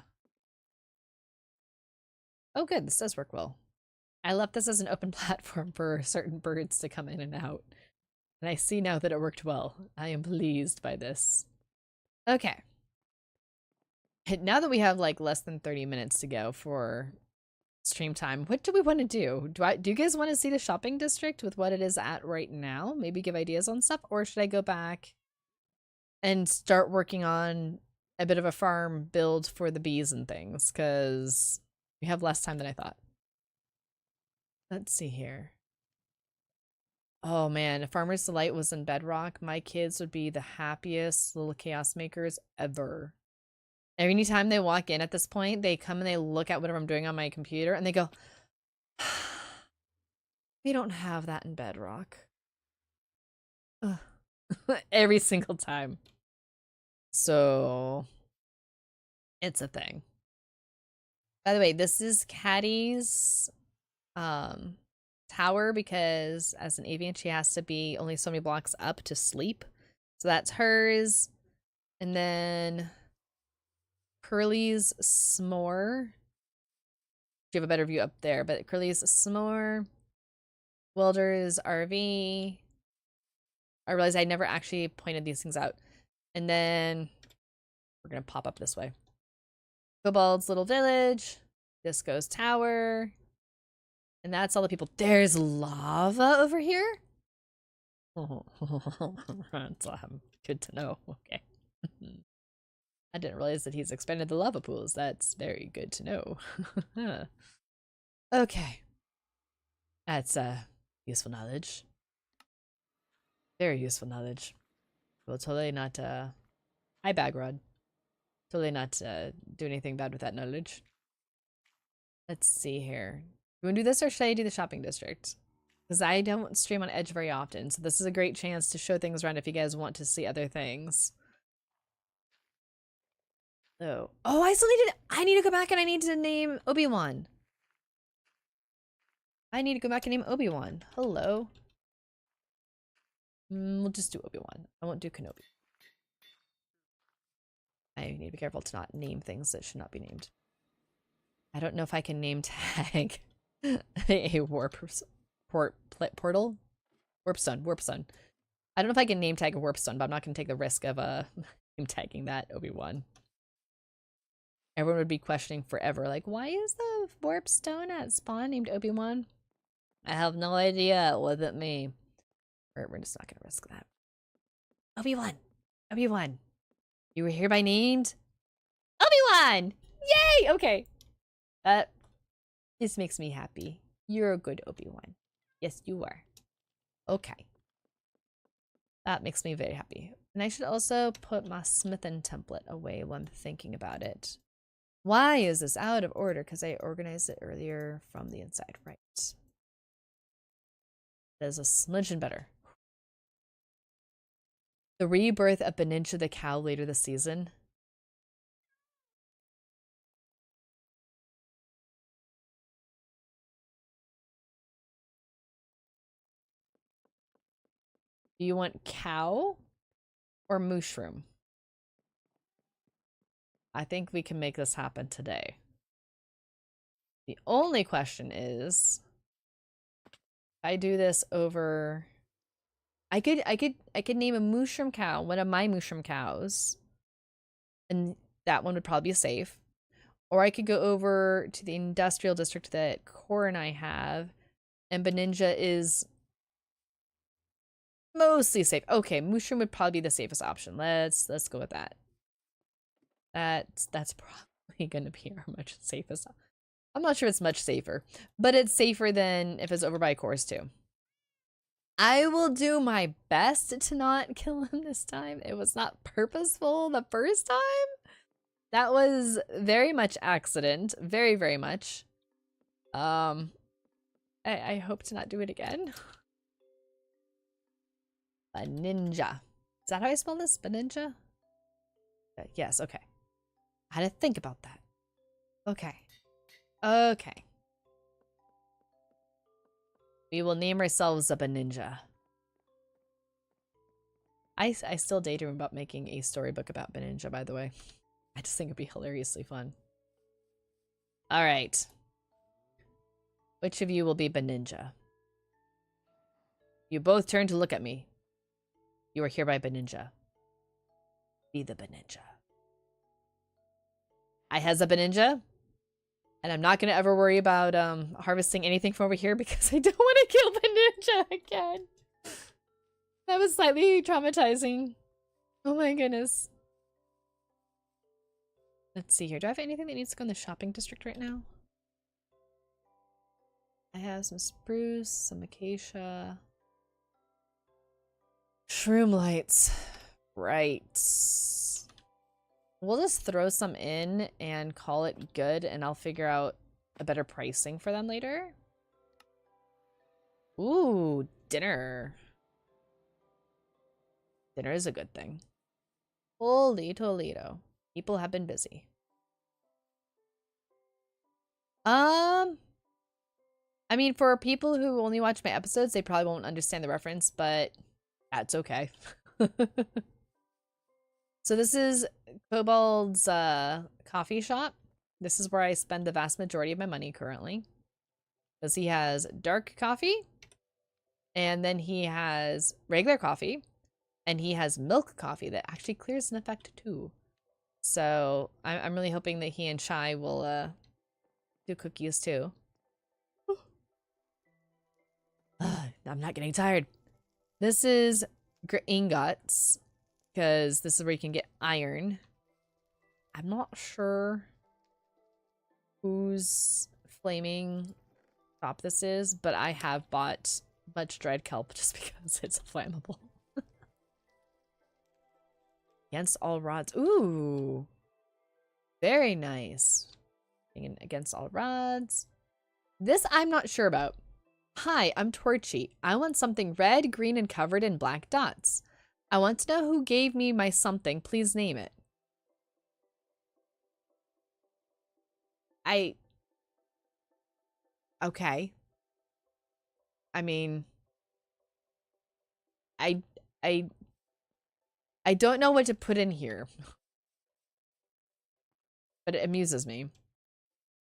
Oh good, this does work well. I left this as an open platform for certain birds to come in and out. And I see now that it worked well. I am pleased by this. Okay. Now that we have like less than 30 minutes to go for stream time, what do we want to do? Do you guys want to see the shopping district with what it is at right now? Maybe give ideas on stuff? Or should I go back and start working on a bit of a farm build for the bees and things? Because we have less time than I thought. Let's see here. Oh man, if Farmer's Delight was in Bedrock, my kids would be the happiest little chaos makers ever. Every time they walk in at this point, they come and they look at whatever I'm doing on my computer and they go, we don't have that in Bedrock. Every single time. So, it's a thing. By the way, this is Caddy's tower because as an avian, she has to be only so many blocks up to sleep. So that's hers. And then Curly's s'more. You have a better view up there, but Curly's s'more. Welder's RV. I realized I never actually pointed these things out. And then we're gonna pop up this way. Kobold's little village. Disco's tower. And that's all the people. There's lava over here? That's good to know. Okay. I didn't realize that he's expanded the lava pools. That's very good to know. Okay. That's useful knowledge. Very useful knowledge. Well, totally not hi Bagrod. Totally not do anything bad with that knowledge. Let's see here. You want to do this or should I do the shopping district? Because I don't stream on Edge very often, so this is a great chance to show things around if you guys want to see other things. So, oh, I need to go back and I need to name Obi-Wan. I need to go back and name Obi-Wan. Hello. We'll just do Obi-Wan. I won't do Kenobi. I need to be careful to not name things that should not be named. I don't know if I can name tag a portal? Warpstone. I don't know if I can name tag a warpstone, but I'm not going to take the risk of name tagging that Obi-Wan. everyone would be questioning forever, like, why is the warp stone at spawn named Obi-Wan? I have no idea. It wasn't me. We're just not gonna risk that. Obi-Wan! Obi-Wan! You were hereby named Obi-Wan! Yay! Okay. This makes me happy. You're a good Obi-Wan. Yes, you are. Okay. That makes me very happy. And I should also put my Smithin template away while I'm thinking about it. Why is this out of order? Because I organized it earlier from the inside. Right. That is a smidgen better. The rebirth of Beninja the cow later this season. Do you want cow or mushroom? I think we can make this happen today. The only question is, if I do this over, I could name a mushroom cow, one of my mushroom cows, and that one would probably be safe. Or I could go over to the industrial district that Core and I have, and Beninja is mostly safe. Okay, mushroom would probably be the safest option. Let's go with that. That's probably gonna be our much safest. I'm not sure it's much safer, but it's safer than if it's over by Core's too. I will do my best to not kill him this time. It was not purposeful the first time. That was very much accident. Very, very much. I hope to not do it again. Beninja. Is that how I spell this? Beninja? Yes, okay. I had to think about that. Okay. Okay. We will name ourselves a Beninja. I still daydream about making a storybook about Beninja, by the way. I just think it'd be hilariously fun. Alright. Which of you will be Beninja? You both turn to look at me. You are hereby Beninja. Be the Beninja. I has a Beninja. And I'm not going to ever worry about harvesting anything from over here because I don't want to kill Beninja again. That was slightly traumatizing. Oh my goodness. Let's see here. Do I have anything that needs to go in the shopping district right now? I have some spruce, some acacia. Shroom lights. Right. We'll just throw some in and call it good, and I'll figure out a better pricing for them later. Ooh, dinner. Dinner is a good thing. Holy Toledo. People have been busy. I mean, for people who only watch my episodes, they probably won't understand the reference, but that's okay. So this is Kobold's coffee shop. This is where I spend the vast majority of my money currently. Because he has dark coffee, and then he has regular coffee, and he has milk coffee that actually clears an effect too. So I'm really hoping that he and Chai will do cookies too. I'm not getting tired. This is ingots, because this is where you can get iron. I'm not sure whose flaming shop this is, but I have bought much dried kelp just because it's flammable. Against all rods. Ooh. Very nice. Against all rods. This I'm not sure about. Hi, I'm Torchy. I want something red, green, and covered in black dots. I want to know who gave me my something. Please name it. Okay. I mean, I don't know what to put in here. But it amuses me.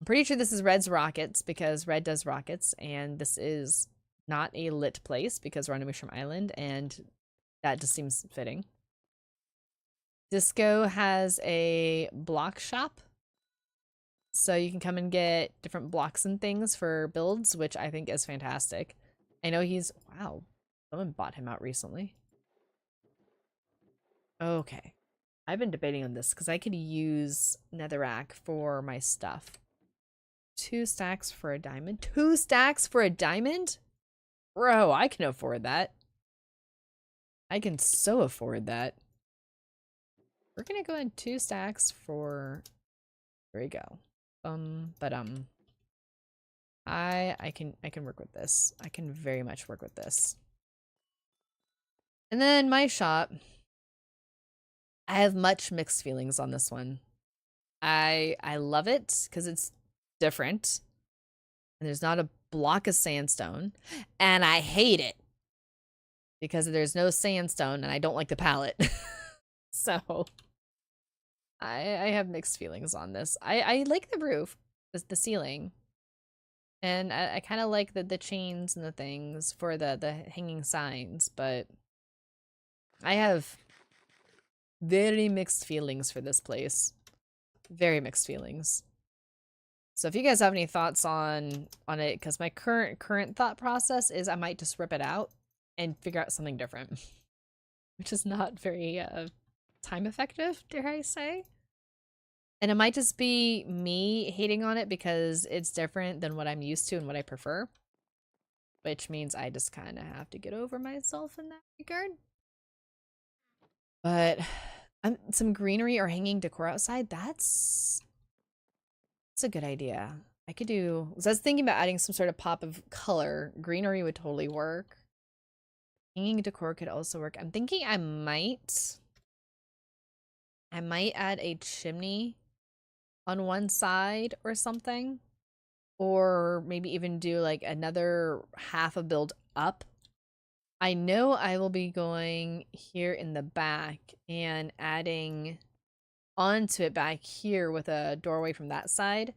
I'm pretty sure this is Red's Rockets because Red does rockets, and this is not a lit place because we're on a Mushroom Island, and that just seems fitting. Disco has a block shop. So you can come and get different blocks and things for builds, which I think is fantastic. I know he's... Wow. Someone bought him out recently. Okay. I've been debating on this because I could use netherrack for my stuff. 2 stacks for a diamond? 2 stacks for a diamond? Bro, I can afford that. I can so afford that. We're gonna go in 2 stacks for... There we go. I can work with this. I can very much work with this. And then my shop. I have much mixed feelings on this one. I love it because it's different. And there's not a block of sandstone. And I hate it because there's no sandstone and I don't like the palette. So I have mixed feelings on this. I like the roof, the ceiling. And I kind of like the chains and the things for the hanging signs, but I have very mixed feelings for this place. Very mixed feelings. So if you guys have any thoughts on it, because my current thought process is I might just rip it out and figure out something different. Which is not very time effective, dare I say. And it might just be me hating on it because it's different than what I'm used to and what I prefer. Which means I just kind of have to get over myself in that regard. But some greenery or hanging decor outside, that's a good idea. I could do... I was thinking about adding some sort of pop of color. Greenery would totally work. Hanging decor could also work. I'm thinking I might add a chimney on one side or something. Or maybe even do like another half a build up. I know I will be going here in the back and adding onto it back here with a doorway from that side.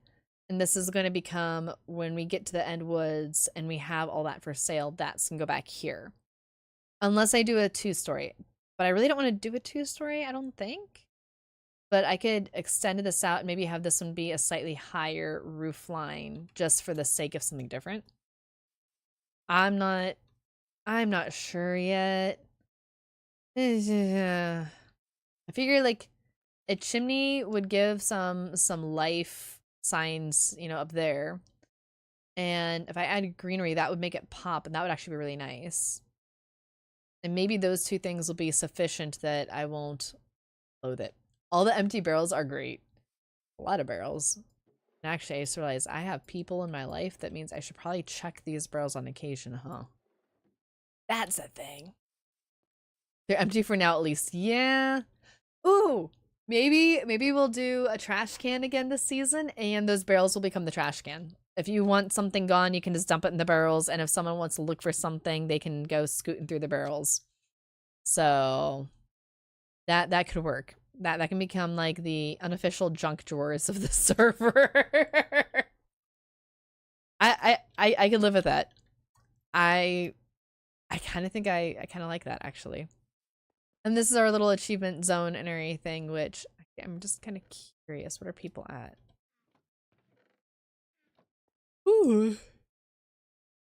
And this is going to become, when we get to the end woods and we have all that for sale, that's going to go back here. Unless I do a 2-story. But I really don't want to do a 2-story, I don't think. But I could extend this out and maybe have this one be a slightly higher roof line just for the sake of something different. I'm not sure yet. I figure like a chimney would give some life signs, you know, up there. And if I add greenery, that would make it pop, and that would actually be really nice. And maybe those 2 things will be sufficient that I won't loathe it. All the empty barrels are great. A lot of barrels. And actually, I just realized I have people in my life. That means I should probably check these barrels on occasion, huh? That's a thing. They're empty for now, at least. Yeah. Ooh, maybe we'll do a trash can again this season, and those barrels will become the trash can. If you want something gone, you can just dump it in the barrels, and if someone wants to look for something, they can go scooting through the barrels. So that could work. That can become like the unofficial junk drawers of the server. I could live with that. I kind of think I kind of like that, actually. And this is our little achievement zone and everything, which I'm just kind of curious. What are people at? Ooh.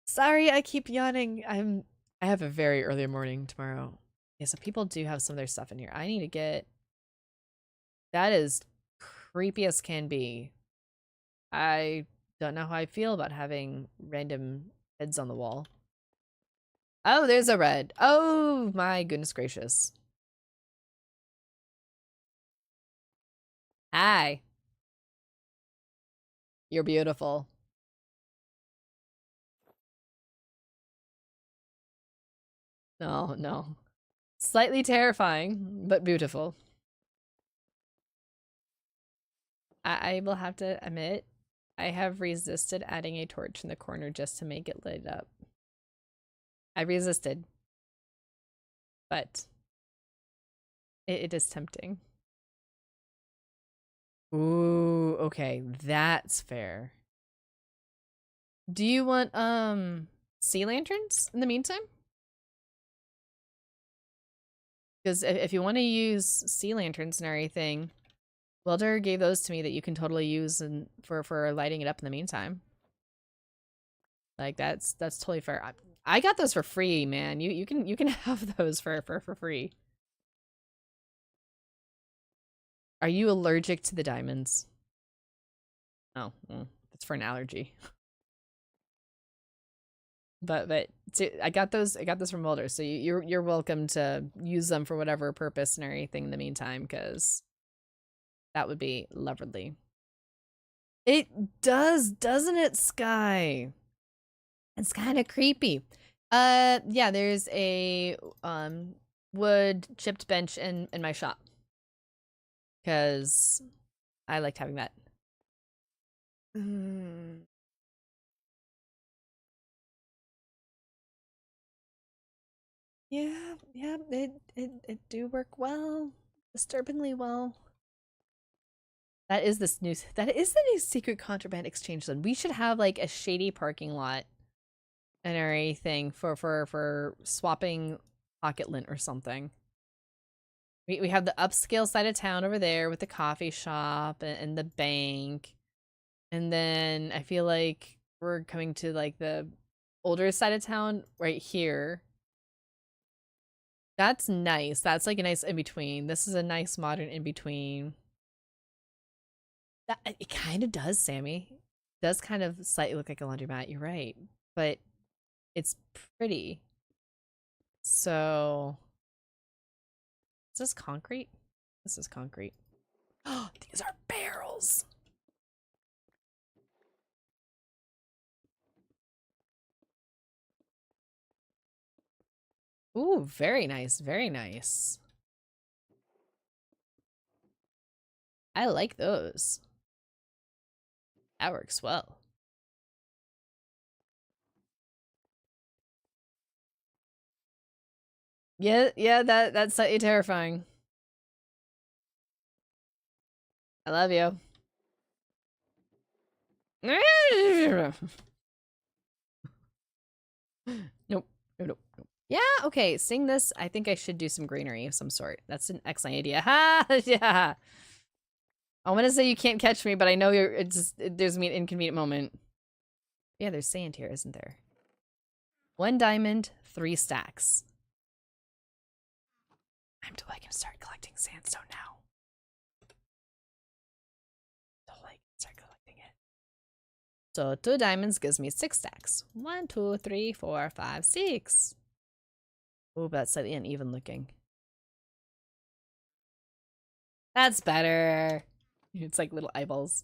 Sorry, I keep yawning. I have a very early morning tomorrow. Yeah, so people do have some of their stuff in here. I need to get... That is creepy as can be. I don't know how I feel about having random heads on the wall. Oh, there's a red. Oh, my goodness gracious. Hi. You're beautiful. No, no. Slightly terrifying, but beautiful. I will have to admit, I have resisted adding a torch in the corner just to make it lit up. I resisted. But it is tempting. Ooh, okay, that's fair. Do you want sea lanterns in the meantime? Because if you want to use sea lanterns and everything, Welder gave those to me that you can totally use and for lighting it up in the meantime. Like that's totally fair. I got those for free, man. You can have those for free. Are you allergic to the diamonds? Oh, well, that's for an allergy. But see, I got those from Mulder, so you're welcome to use them for whatever purpose and everything in the meantime, because that would be lovely. It does, doesn't it, Sky? It's kind of creepy. Yeah, there's a wood chipped bench in my shop, because I liked having that. Yeah, it do work well, disturbingly well. That is the new secret contraband exchange zone. We should have like a shady parking lot and everything for swapping pocket lint or something. We have the upscale side of town over there with the coffee shop and the bank. And then I feel like we're coming to like the older side of town right here. That's nice. That's like a nice in-between. This is a nice modern in-between. It kind of does, Sammy. It does kind of slightly look like a laundromat, you're right. But it's pretty. So is this concrete? This is concrete. Oh, these are barrels. Ooh, very nice, very nice. I like those. That works well. Yeah, that's slightly terrifying. I love you. Nope. Yeah, okay, sing this. I think I should do some greenery of some sort. That's an excellent idea. Ha! Yeah. I want to say you can't catch me, but I know there's an inconvenient moment. Yeah, there's sand here, isn't there? 1 diamond, 3 stacks. I'm totally gonna start collecting sandstone now. Totally start collecting it. So 2 diamonds gives me 6 stacks. 1, 2, 3, 4, 5, 6. Oh, but that's slightly uneven looking. That's better. It's like little eyeballs.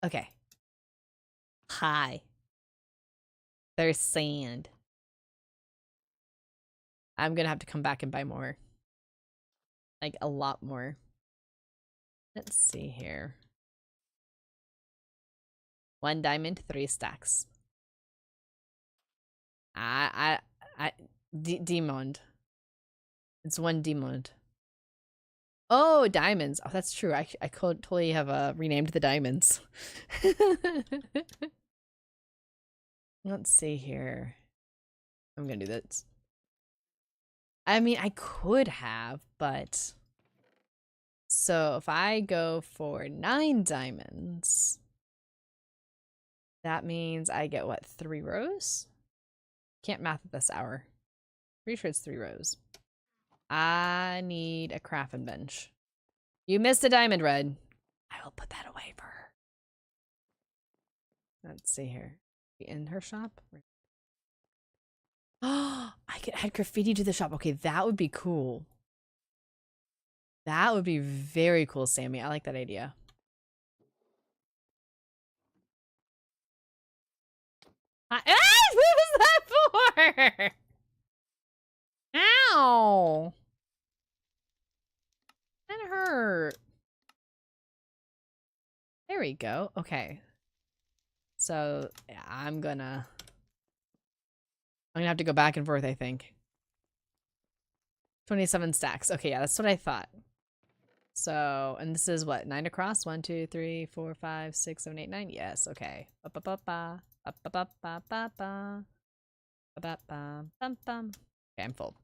Okay. Hi. There's sand. I'm gonna have to come back and buy more. Like, a lot more. Let's see here. 1 diamond, 3 stacks. Diamond. It's 1 diamond. Oh, diamonds. Oh, that's true. I could totally have renamed the diamonds. Let's see here. I'm gonna do this. I mean, I could have, but... So, if I go for 9 diamonds... That means I get, what, 3 rows? Can't math at this hour. Pretty sure it's 3 rows. I need a crafting bench. You missed a diamond, Red. I will put that away for her. Let's see here. In her shop? Oh, I could add graffiti to the shop. Okay, that would be cool. That would be very cool, Sammy. I like that idea. What was that for? Ow! That hurt. There we go. Okay. So, yeah, I'm gonna have to go back and forth, I think. 27 stacks. Okay, yeah, that's what I thought. So, and this is what? 9 across? 1, 2, 3, 4, 5, 6, 7, 8, 9? Yes, okay. Ba-ba-ba-ba. Ba-ba-ba-ba-ba. Ba-ba-ba-bum-bum. Okay, I'm full.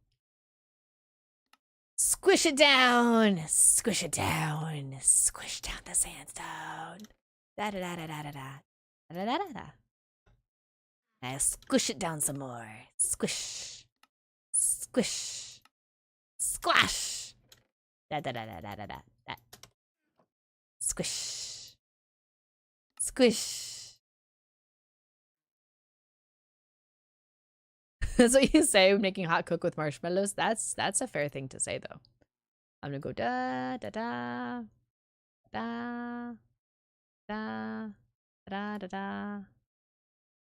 Squish it down. Squish it down. Squish down the sandstone. Da da da da da da da. Da da da da. Now squish it down some more. Squish. Squish. Squash. Da da da da da da da. Da. Squish. Squish. That's what you say when making hot cocoa with marshmallows. That's a fair thing to say though. I'm gonna go da da da da da da da da.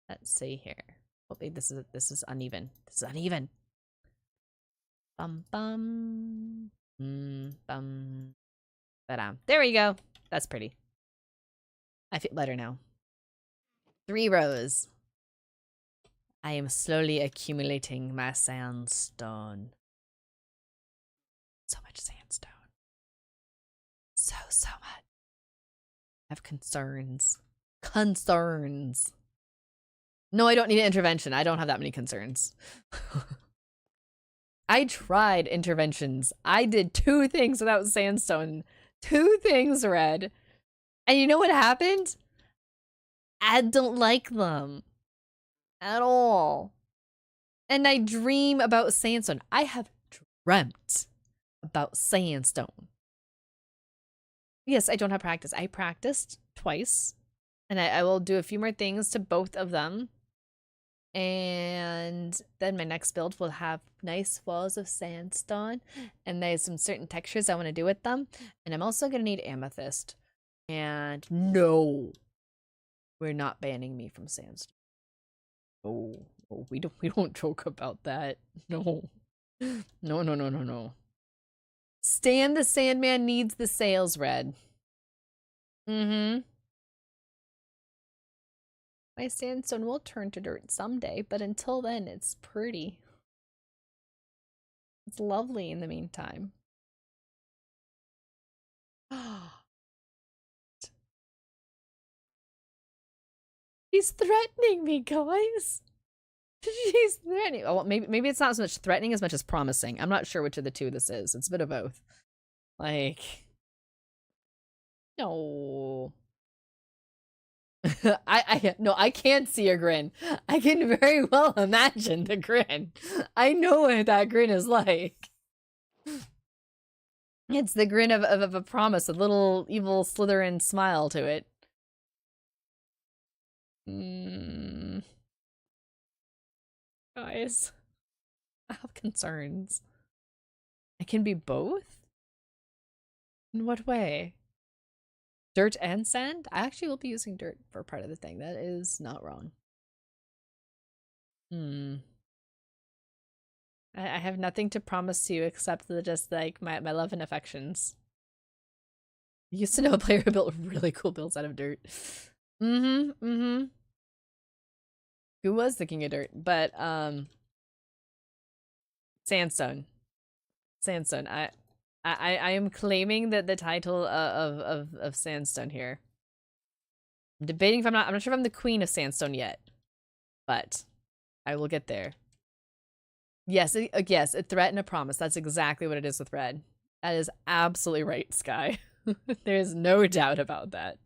Let's see here. Hopefully this is uneven. This is uneven. Bum bum bum. Ba-da. There we go. That's pretty. I feel better now. 3 rows. I am slowly accumulating my sandstone. So much sandstone. So much. I have concerns. Concerns. No, I don't need an intervention. I don't have that many concerns. I tried interventions. I did 2 things without sandstone. 2 things, Red. And you know what happened? I don't like them. At all. And I dream about sandstone. I have dreamt about sandstone. Yes, I don't have practice. I practiced twice. And I will do a few more things to both of them. And then my next build will have nice walls of sandstone. And there's some certain textures I want to do with them. And I'm also going to need amethyst. And no, we're not banning me from sandstone. Oh, we don't joke about that. No. No. Stan the Sandman needs the sails, Red. My sandstone will turn to dirt someday, but until then, it's pretty. It's lovely in the meantime. He's threatening me, guys. She's threatening. Oh, well, maybe it's not so much threatening as much as promising. I'm not sure which of the two this is. It's a bit of both. Like, no. I can't see a grin. I can very well imagine the grin. I know what that grin is like. It's the grin of a promise, a little evil Slytherin smile to it. Guys, I have concerns. I can be both? In what way? Dirt and sand? I actually will be using dirt for part of the thing. That is not wrong. I have nothing to promise you except just like my love and affections. I used to know a player who built really cool builds out of dirt. Who was the king of dirt? But sandstone. I am claiming that the title of sandstone here. I'm debating if I'm not sure if I'm the queen of sandstone yet, but I will get there. Yes, yes, a threat and a promise. That's exactly what it is with Red. That is absolutely right, Sky. There's no doubt about that.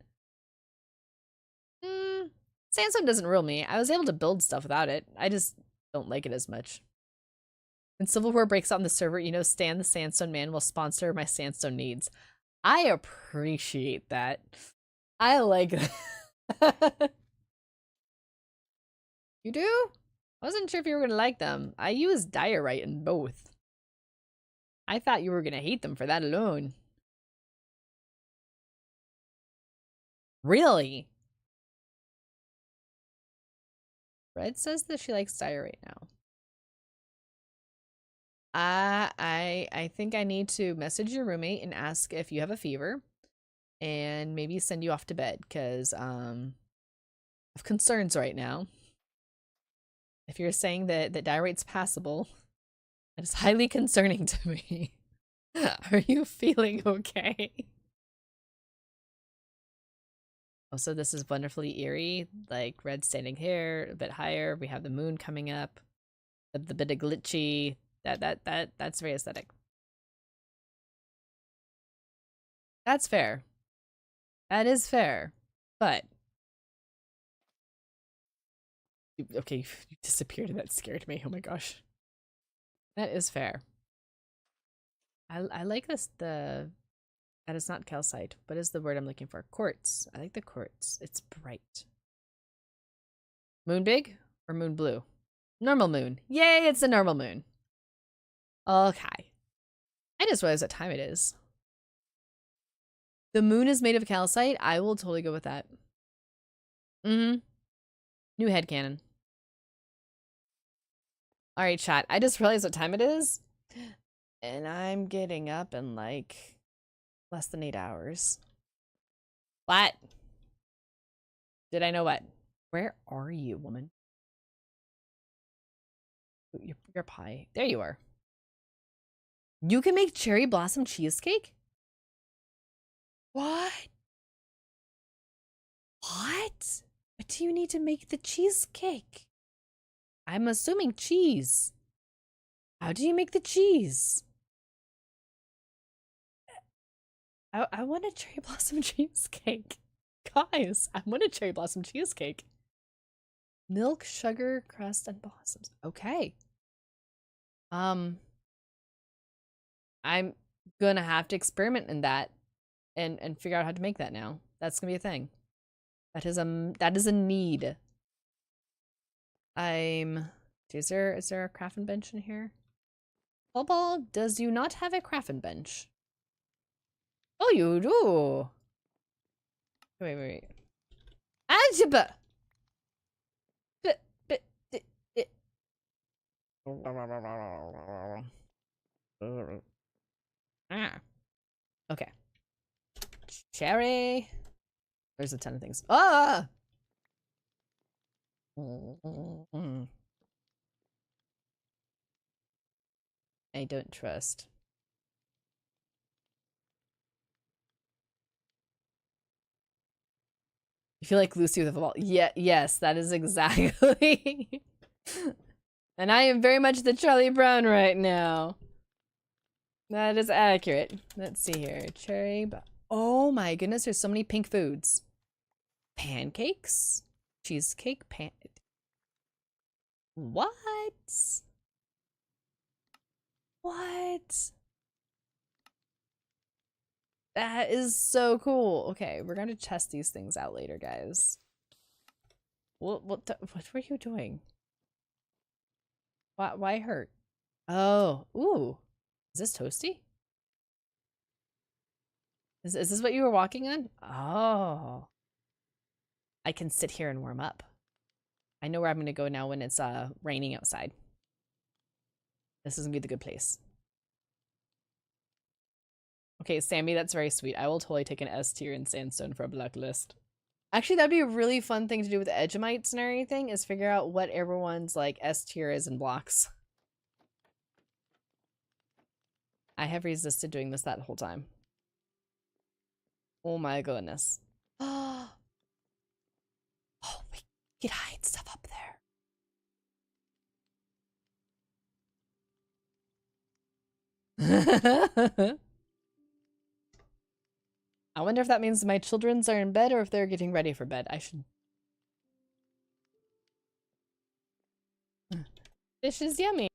Sandstone doesn't rule me. I was able to build stuff without it. I just don't like it as much. When Civil War breaks out on the server, you know, Stan the Sandstone Man will sponsor my sandstone needs. I appreciate that. I like that. You do? I wasn't sure if you were going to like them. I use diorite in both. I thought you were going to hate them for that alone. Really? Red says that she likes diorite now. I think I need to message your roommate and ask if you have a fever and maybe send you off to bed because I have concerns right now. If you're saying that diorite's passable, that is highly concerning to me. Are you feeling okay? Also, this is wonderfully eerie, like Red standing here a bit higher. We have the moon coming up, the bit of glitchy. That's very aesthetic. That's fair. That is fair. But okay, you disappeared and that scared me. Oh my gosh. That is fair. I like this that is not calcite. What is the word I'm looking for? Quartz. I like the quartz. It's bright. Moon big or moon blue? Normal moon. Yay, it's a normal moon. Okay. I just realized what time it is. The moon is made of calcite. I will totally go with that. Mm-hmm. New headcanon. Alright, chat. I just realized what time it is. And I'm getting up in like less than 8 hours. What? Did I know what? Where are you, woman? Your pie. There you are. You can make cherry blossom cheesecake? What? What? What do you need to make the cheesecake? I'm assuming cheese. How do you make the cheese? I want a cherry blossom cheesecake. Guys, I want a cherry blossom cheesecake. Milk, sugar, crust, and blossoms. Okay. I'm gonna have to experiment in that and figure out how to make that now. That's gonna be a thing. That is a need. Is there a crafting bench in here? Bubble, does you not have a crafting bench? Oh, you do. Wait. Algebra. Okay. Cherry. There's a ton of things. Ah! I don't trust. You feel like Lucy with a vault. Yeah, yes, that is exactly. And I am very much the Charlie Brown right now. That is accurate. Let's see here. Cherry. Oh my goodness, there's so many pink foods. Pancakes? Cheesecake? What? What? That is so cool. Okay, we're going to test these things out later, guys. What were you doing? Why hurt? Oh, ooh. Is this toasty? Is this what you were walking on? Oh. I can sit here and warm up. I know where I'm going to go now when it's raining outside. This is going to be the good place. Okay, Sammy, that's very sweet. I will totally take an S tier in Sandstone for a blacklist. Actually, that'd be a really fun thing to do with Edgemites and everything, is figure out what everyone's like S tier is in blocks. I have resisted doing this that whole time. Oh my goodness. Oh, we could hide stuff up there. I wonder if that means my children's are in bed or if they're getting ready for bed. I should... Fish is yummy.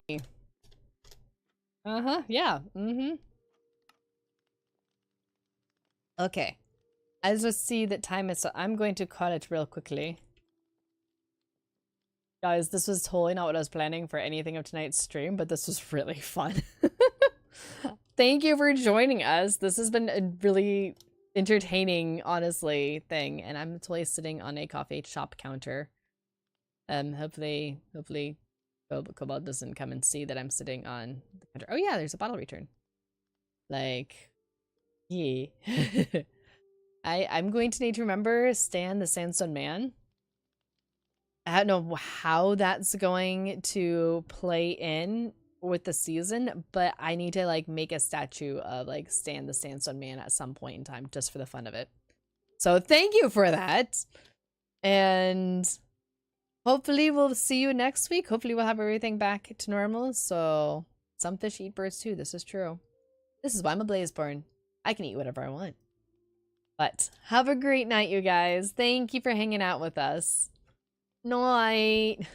Uh-huh, yeah. Mm-hmm. Okay. I just see that time is... So I'm going to call it real quickly. Guys, this was totally not what I was planning for anything of tonight's stream, but this was really fun. Thank you for joining us. This has been a really entertaining, honestly, thing, and I'm totally sitting on a coffee shop counter. Hopefully Cobalt doesn't come and see that I'm sitting on the counter. Oh yeah, there's a bottle return. Like, yeah. I'm going to need to remember Stan the Sandstone Man. I don't know how that's going to play in with the season, but I need to like make a statue of like Stan the Sandstone Man at some point in time just for the fun of it. So thank you for that. And hopefully we'll see you next week. Hopefully we'll have everything back to normal. So some fish eat birds too. This is true. This is why I'm a Blazeborn. I can eat whatever I want. But have a great night, you guys. Thank you for hanging out with us. Night.